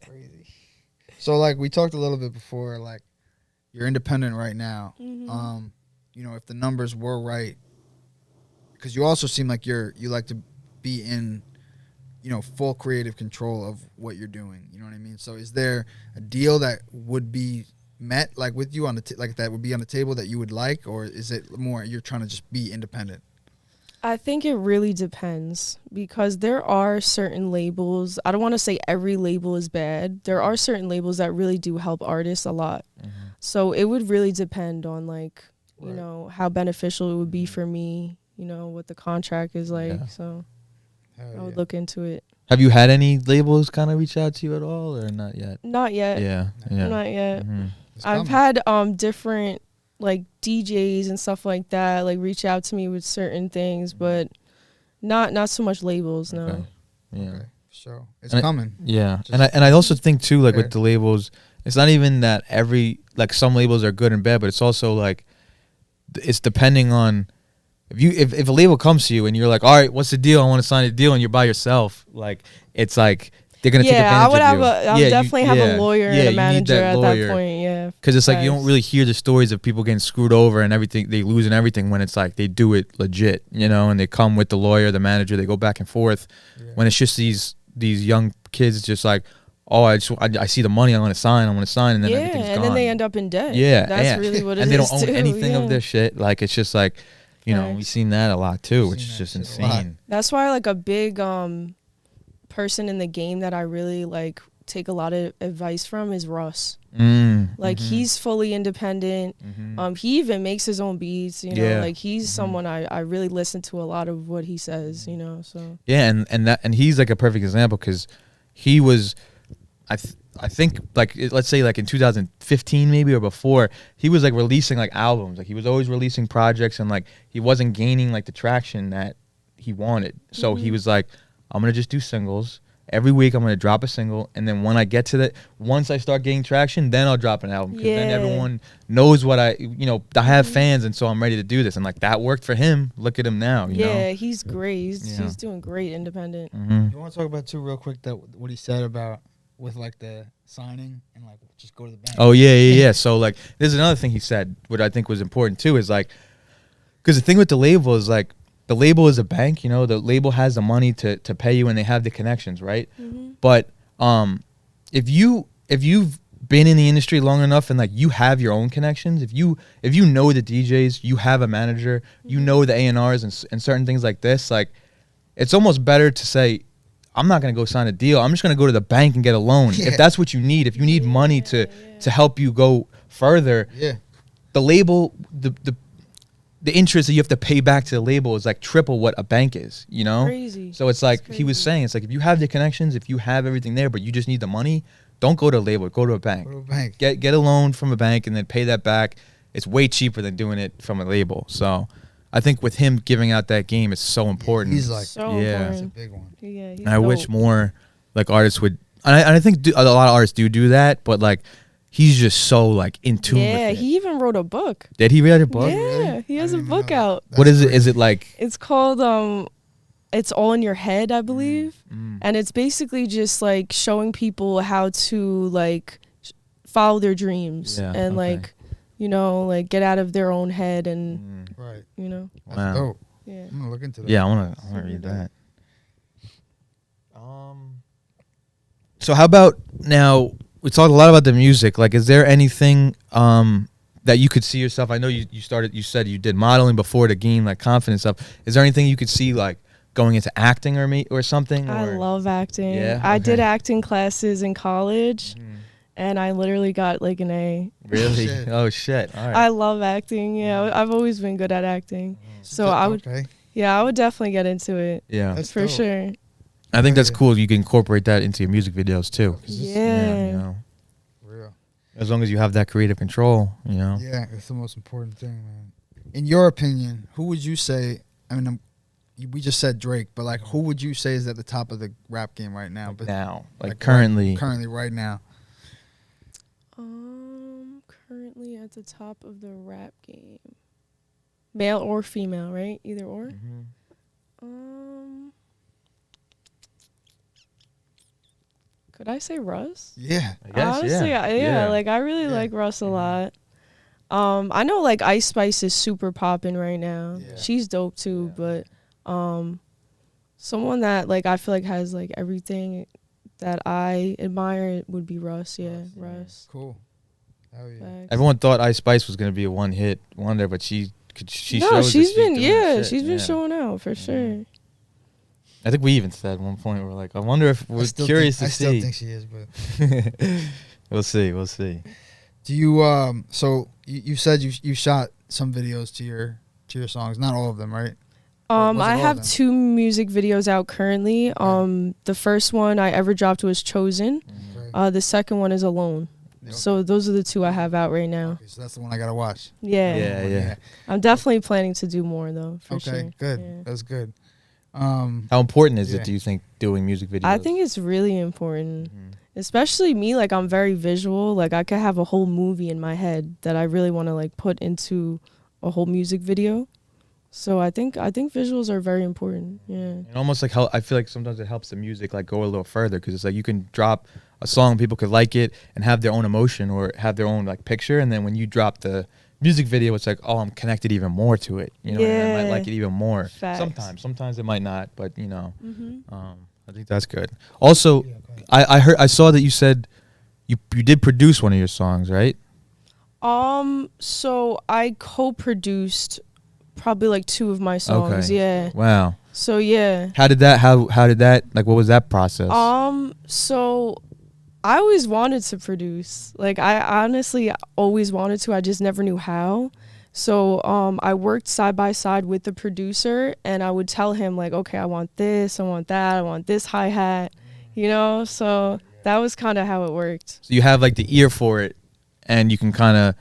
crazy. So like we talked a little bit before, like you're independent right now. You know, if the numbers were right, because you also seem like you like to be in, you know, full creative control of what you're doing. You know what I mean? So is there a deal that would be met like with you on the like that would be on the table that you would like, or is it more you're trying to just be independent? I think it really depends, because there are certain labels. I don't want to say every label is bad. There are certain labels that really do help artists a lot. So it would really depend on like, you know, how beneficial it would be for me, you know, what the contract is like. So I would look into it. Have you had any labels kind of reach out to you at all, or not yet? Not yet. Yeah. Not yet. I've had different like DJs and stuff like that like reach out to me with certain things, but not so much labels. No. Okay. Yeah. Okay. So it's coming. And I also think too, like with the labels, it's not even that like some labels are good and bad, but it's also like it's depending on if a label comes to you and you're like, all right, what's the deal? I want to sign a deal, and you're by yourself. Like it's like they're gonna take advantage of you. I would definitely have a lawyer and a manager at that point. Yeah, because it's like you don't really hear the stories of people getting screwed over and everything, they lose and everything, when it's like they do it legit, you know, and they come with the lawyer, the manager, they go back and forth. When it's just these young kids, just like, oh, I see the money, I want to sign, and then everything's gone. Then they end up in debt. That's really what it is. And they don't own too. anything of their shit. Like it's just like, you know, we've seen that a lot too, which is just insane. That's why like a big person in the game that I really like take a lot of advice from is Russ. Like he's fully independent. He even makes his own beats, you know, like he's someone I really listen to a lot of what he says, you know. So and he's like a perfect example, because he was I think like let's say like in 2015 maybe or before, he was like releasing like albums, like he was always releasing projects, and like he wasn't gaining like the traction that he wanted. So he was like, I'm gonna just do singles every week. I'm gonna drop a single, and then when I get to once I start getting traction, then I'll drop an album, because then everyone knows what I have fans, and so I'm ready to do this. And like that worked for him. Look at him now. You know? He's great. He's doing great independent. You want to talk about too real quick that what he said about with like the signing and like just go to the bank? Oh yeah. So like there's another thing he said, what I think was important too, is like, because the thing with the label is like, the label is a bank, you know, the label has the money to pay you, and they have the connections, right? But if you've been in the industry long enough and like you have your own connections, if you know the DJs, you have a manager, you know the A&Rs and certain things like this, like it's almost better to say, I'm not going to go sign a deal. I'm just going to go to the bank and get a loan. If that's what you need, if you need money to help you go further, the label, the interest that you have to pay back to the label is like triple what a bank is, you know? Crazy. So it's like he was saying, it's like if you have the connections, if you have everything there, but you just need the money, don't go to a label, go to a bank. Go to a bank. Get a loan from a bank and then pay that back. It's way cheaper than doing it from a label. So I think with him giving out that game, it's so important. He's like, so it's a big one. Yeah, he's and I wish more like artists would, and I think a lot of artists do that, but like he's just so like in tune with it. He even wrote a book. Did he read a book? Yeah, he has a book out. What is it? Is it like? It's called It's All in Your Head, I believe. And it's basically just like showing people how to like follow their dreams and like, you know, like get out of their own head and you know. That's dope. Yeah. I'm gonna look into that. Yeah, I wanna read that. So how about now? We talked a lot about the music. Like, is there anything that you could see yourself? I know you said you did modeling before to gain like confidence up. Is there anything you could see like going into acting or something? I Or? love acting. Yeah? I did Okay. acting classes in college, and I literally got like an A. Really? Shit. Oh shit! All right. I love acting. Yeah, I've always been good at acting. So I would, Okay. yeah, I would definitely get into it yeah, That's for dope. sure. I think that's Yeah. cool. You can incorporate that into your music videos too. Yeah. You know, Real. as long as you have that creative control, you know. Yeah, it's the most important thing, man. In your opinion, who would you say? I mean, we just said Drake, but like, who would you say is at the top of the rap game right now? But Now, like currently. currently, right now. Currently at the top of the rap game, male or female, right? Either or. Could I say Russ? Yeah. I guess, Honestly, yeah. like I really like Russ a lot. I know like Ice Spice is super popping right now. Yeah. She's dope too, but someone that like I feel like has like everything that I admire would be Russ. Yeah, Russ. Cool. Hell yeah. Facts. Everyone thought Ice Spice was gonna be a one-hit wonder, but she no, shows she's that been doing her shit. she's been Yeah. showing out for sure. I think we even said at one point, we're like, I wonder if I we're still curious think, to see. I still think she is, but We'll see. do you so you said you shot some videos to your songs, not all of them, right? Or was it I all have of them? 2 music videos out currently. Okay. The first one I ever dropped was Chosen. Okay. The second one is Alone. Okay. So those are the 2 I have out right now. Okay, so that's the one I gotta watch. Yeah. Yeah. I'm definitely planning to do more though, for Okay, sure. good. Yeah. That's good. How important is Yeah. it, do you think, doing music videos? I think it's really important. Especially me, like I'm very visual. Like I could have a whole movie in my head that I really want to like put into a whole music video. So I think visuals are very important. Yeah. And almost like how I feel like sometimes it helps the music like go a little further, because it's like you can drop a song, people could like it and have their own emotion or have their own like picture, and then when you drop the music video, it's like, oh, I'm connected even more to it. You know, and I might like it even more. Facts. Sometimes it might not, but you know, Mm-hmm. I think that's good. Also, I saw that you said you did produce one of your songs, right? So I co-produced probably like 2 of my songs. Okay. Yeah. Wow. So yeah. How did that like? What was that process? So I always wanted to produce. Like I honestly always wanted to. I just never knew how. So I worked side by side with the producer, and I would tell him like, okay, I want this, I want that, I want this hi-hat, you know? So that was kind of how it worked. So you have like the ear for it, and you can kind of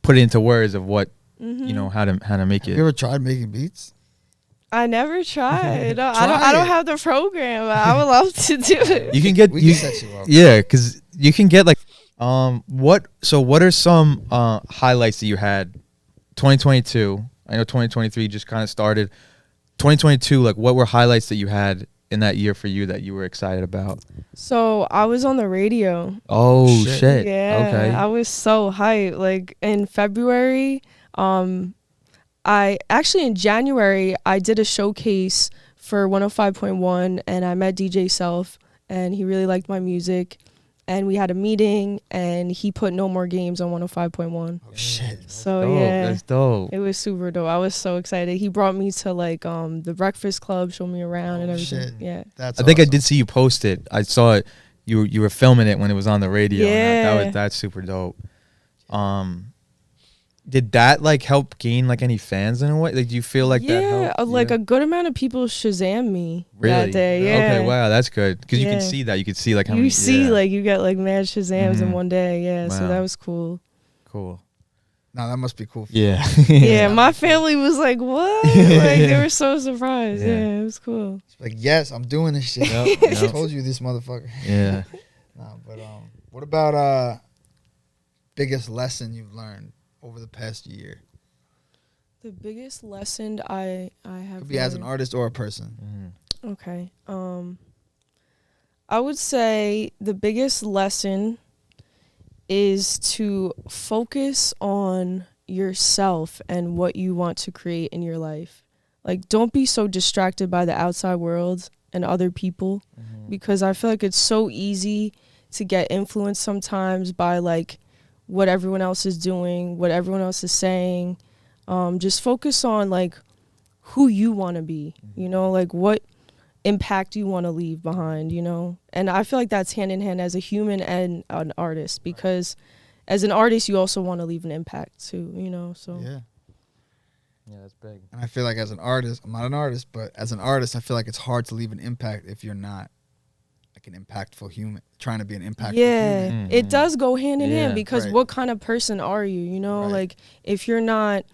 put it into words of what you know, how to make Have it. you ever tried making beats? I never tried. I Try don't it. have the program. But I would love to do it. You can get We can set you up. yeah, because you can get like what are some highlights that you had 2022? I know 2023 just kind of started. 2022, like what were highlights that you had in that year for you that you were excited about? So I was on the radio. Oh Shit. shit. Yeah, Okay. I was so hyped. Like in February, I actually in January I did a showcase for 105.1, and I met DJ Self, and he really liked my music, and we had a meeting, and he put No More Games on 105.1. Oh shit. So Dope, yeah, that's dope. it was super dope. I was so excited. He brought me to like the Breakfast Club, showed me around and everything. Shit. Yeah. That's I think I awesome. did see you post it. I saw it. You were filming it when it was on the radio. Yeah. And that's super dope. Did that like help gain like any fans in a way? Like, do you feel like that yeah, helped? like Yeah. a good amount of people Shazam me Really? that day. Yeah. Okay, wow, that's good. Because you can Yeah. see that. You can see like how You many. see, yeah. like you get like mad Shazams in Mhm. one day. Yeah, so Wow. that was cool. Cool. No, that must be cool. Yeah. Yeah, my family was like, "What?" Like they were so surprised. Yeah. Yeah, it was cool. It's like, yes, I'm doing this shit. Yep, I yep. told you this motherfucker. Yeah. No, but what about biggest lesson you've learned over the past year? The biggest lesson I have Could be as an learned- artist or a person. Okay. I would say the biggest lesson is to focus on yourself and what you want to create in your life. Like, don't be so distracted by the outside world and other people, because I feel like it's so easy to get influenced sometimes by like what everyone else is doing, what everyone else is saying. Just focus on like who you want to be, you know, like what impact you want to leave behind, you know? And I feel like that's hand in hand as a human and an artist, because as an artist, you also want to leave an impact too, you know? So Yeah, that's big. And I feel like as an artist, I'm not an artist, but as an artist, I feel like it's hard to leave an impact if you're not like an impactful human, trying to be an impactful human. It does go hand in hand, Yeah. because Right. what kind of person are you, you know? Right. Like, if you're not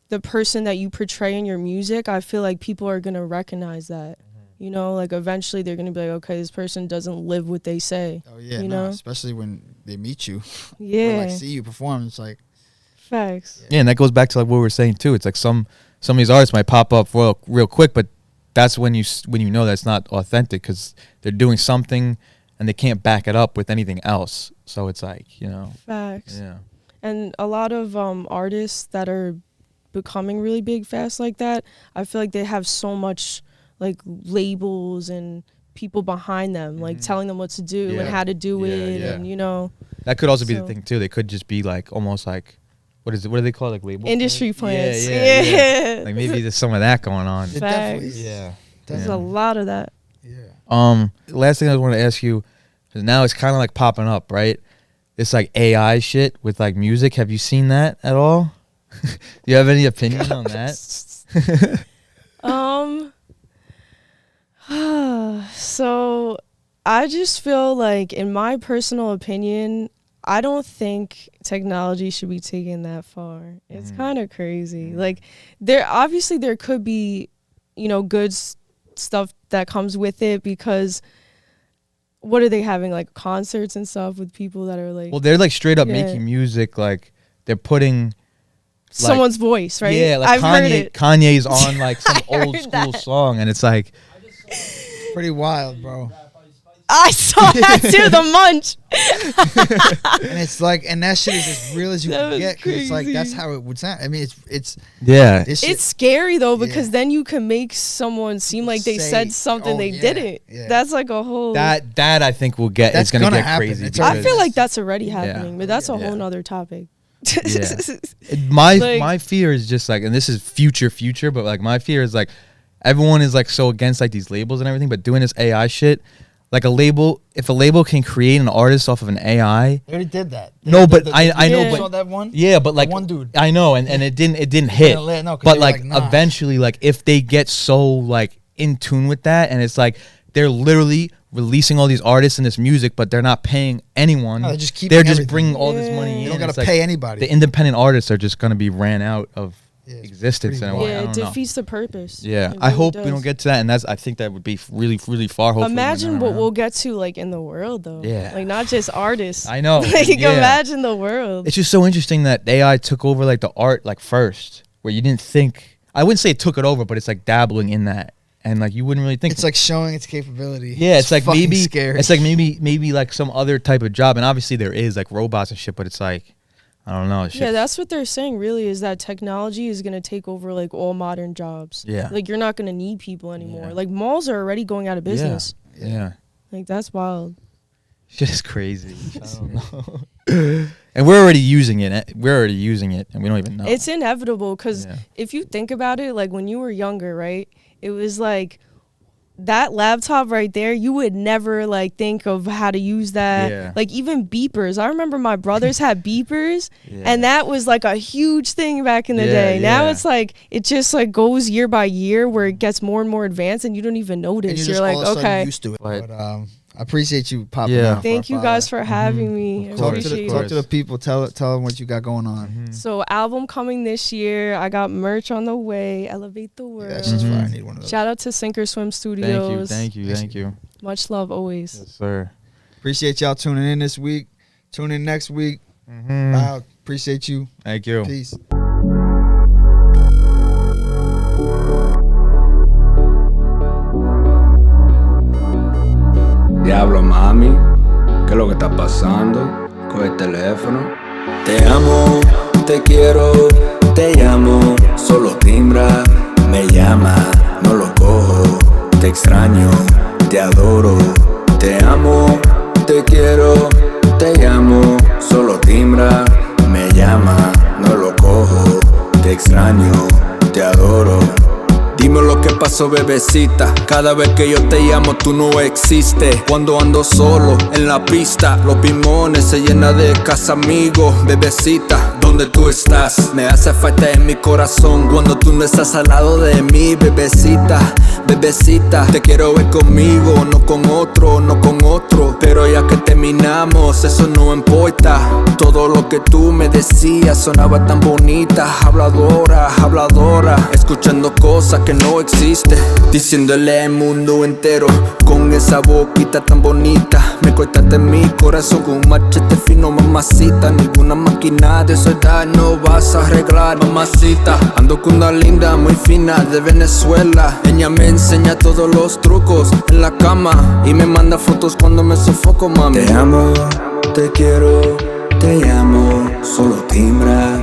the person that you portray in your music, I feel like people are going to recognize that. You know, like eventually they're going to be like, okay, this person doesn't live what they say. Oh yeah, you no, know? especially when they meet you, Yeah. or like see you perform. It's like Facts. Yeah, and that goes back to like what we were saying too. It's like some of these artists might pop up real quick, but that's when you know that's not authentic, because they're doing something and they can't back it up with anything else. So it's like, you know. Facts. Yeah. And a lot of artists that are becoming really big fast like that, I feel like they have so much like labels and people behind them, like telling them what to do and Yeah. how to do Yeah, it, yeah. and you know, That could also be the So- thing too. They could just be like almost like what is it? What do they call it? Like label industry plans? plans. Yeah. Like maybe there's some of that going on. it definitely Facts. is. Yeah. There's Yeah. a lot of that. Yeah. Last thing I want to ask you, because now it's kind of like popping up, right? This like AI shit with like music. Have you seen that at all? Do you have any opinion on that? So I just feel like, in my personal opinion, I don't think technology should be taken that far. It's kind of crazy. Like, there could be, you know, good stuff that comes with it, because what are they having, like concerts and stuff with people that are like, Well, they're like straight up Yeah. making music. Like they're putting someone's voice, right? Yeah, like I've heard it. Kanye's on like some I old heard school that. song, and it's like, Pretty wild, bro. I saw that too, the munch. And it's like, and that shit is as real as you That can was get, 'cause it's like that's crazy. how it would sound. I mean, it's yeah, this shit. It's scary though, because Yeah. then you can make someone seem like they Say, said something oh, they yeah, didn't. yeah. That's like a whole. that I think will get. That's It's gonna gonna get happen. crazy. It's I because- feel like that's already Yeah. happening, but that's a Yeah. whole nother topic. My Like- my fear is just like, and this is future, but like my fear is like, everyone is like so against like these labels and everything, but doing this AI shit, like if a label can create an artist off of an AI, They already did that. No, but I know, Yeah. but saw that one. yeah, but like one dude. I know, and it didn't hit. No, 'cause but they were like, like, nah. eventually, like if they get so like in tune with that, and it's like they're literally releasing all these artists and this music, but they're not paying anyone. No, they're just keeping They're just everything. bringing all this Yeah. money in. You don't gotta It's like pay anybody. the independent artists are just gonna be ran out of Yeah, it's existence in pretty a way. Yeah, I it don't know. defeats the purpose. Yeah, It I really hope we does. don't get to that, and I think that would be really far. Hopefully, Imagine we're what not we'll around. get to, like, in the world though. Yeah. Like, not just artists. I know. Like, yeah. imagine the world. It's just so interesting that AI took over like the art like first, where you didn't think. I wouldn't say it took it over, but it's like dabbling in that, and like you wouldn't really think. It's like showing its capability. yeah, it's like fucking maybe scary. it's like maybe like some other type of job, and obviously there is like robots and shit, but it's like I don't know. Yeah, that's what they're saying. Really, is that technology is gonna take over like all modern jobs. Yeah. Like, you're not gonna need people anymore. Yeah. Like, malls are already going out of business. Yeah, Like, that's wild. shit is crazy. I don't know. And we're already using it. We're already using it, and we don't even know. It's inevitable, because Yeah. if you think about it, like when you were younger, right? It was like that laptop right there, you would never like think of how to use that. Yeah. Like, even beepers. I remember my brothers had beepers, Yeah. and that was like a huge thing back in the Yeah, day. Now yeah. it's like it just like goes year by year, where it gets more and more advanced, and you don't even notice. and You're just like, all of a sudden okay. used to it. But- But I appreciate you popping Yeah. out. Thank you Farfalla. guys for having me. I Of Talk course, to appreciate the it. talk to the people. Tell them what you got going on. So, album coming this year. I got merch on the way. Elevate the world. Yeah, that's just fire. I need one of those. Shout out to Sink or Swim Studios. Thank you. Much love always. Yes, sir. Appreciate y'all tuning in this week. Tune in next week. Mhm. Wow. Appreciate you. Thank you. Peace. Diablo, mami, ¿qué es lo que está pasando? Coge el teléfono. Te amo, te quiero, te llamo, solo timbra, me llama, no lo cojo. Te extraño, te adoro, te amo, te quiero, te llamo, solo timbra, me llama, no lo cojo. Te extraño, te adoro. Dime lo que pasó, bebecita. Cada vez que yo te llamo tú no existes. Cuando ando solo en la pista, los pulmones se llenan de casamigos. Bebecita, ¿dónde tú estás? Me hace falta en mi corazón cuando tú no estás al lado de mí. Bebecita, bebecita, te quiero ver conmigo, no con otro, no con otro. Pero ya que terminamos, eso no importa. Todo lo que tú me decías sonaba tan bonita. Habladora, habladora, escuchando cosas que no existen, diciéndole al mundo entero con esa boquita tan bonita. Me cortaste mi corazón con un machete fino, mamacita. Ninguna máquina de su edad no vas a arreglar, mamacita. Ando con una linda muy fina de Venezuela. Ella me enseña todos los trucos en la cama y me manda fotos cuando me sofoco, mami. Te amo, te quiero, te llamo, solo timbra.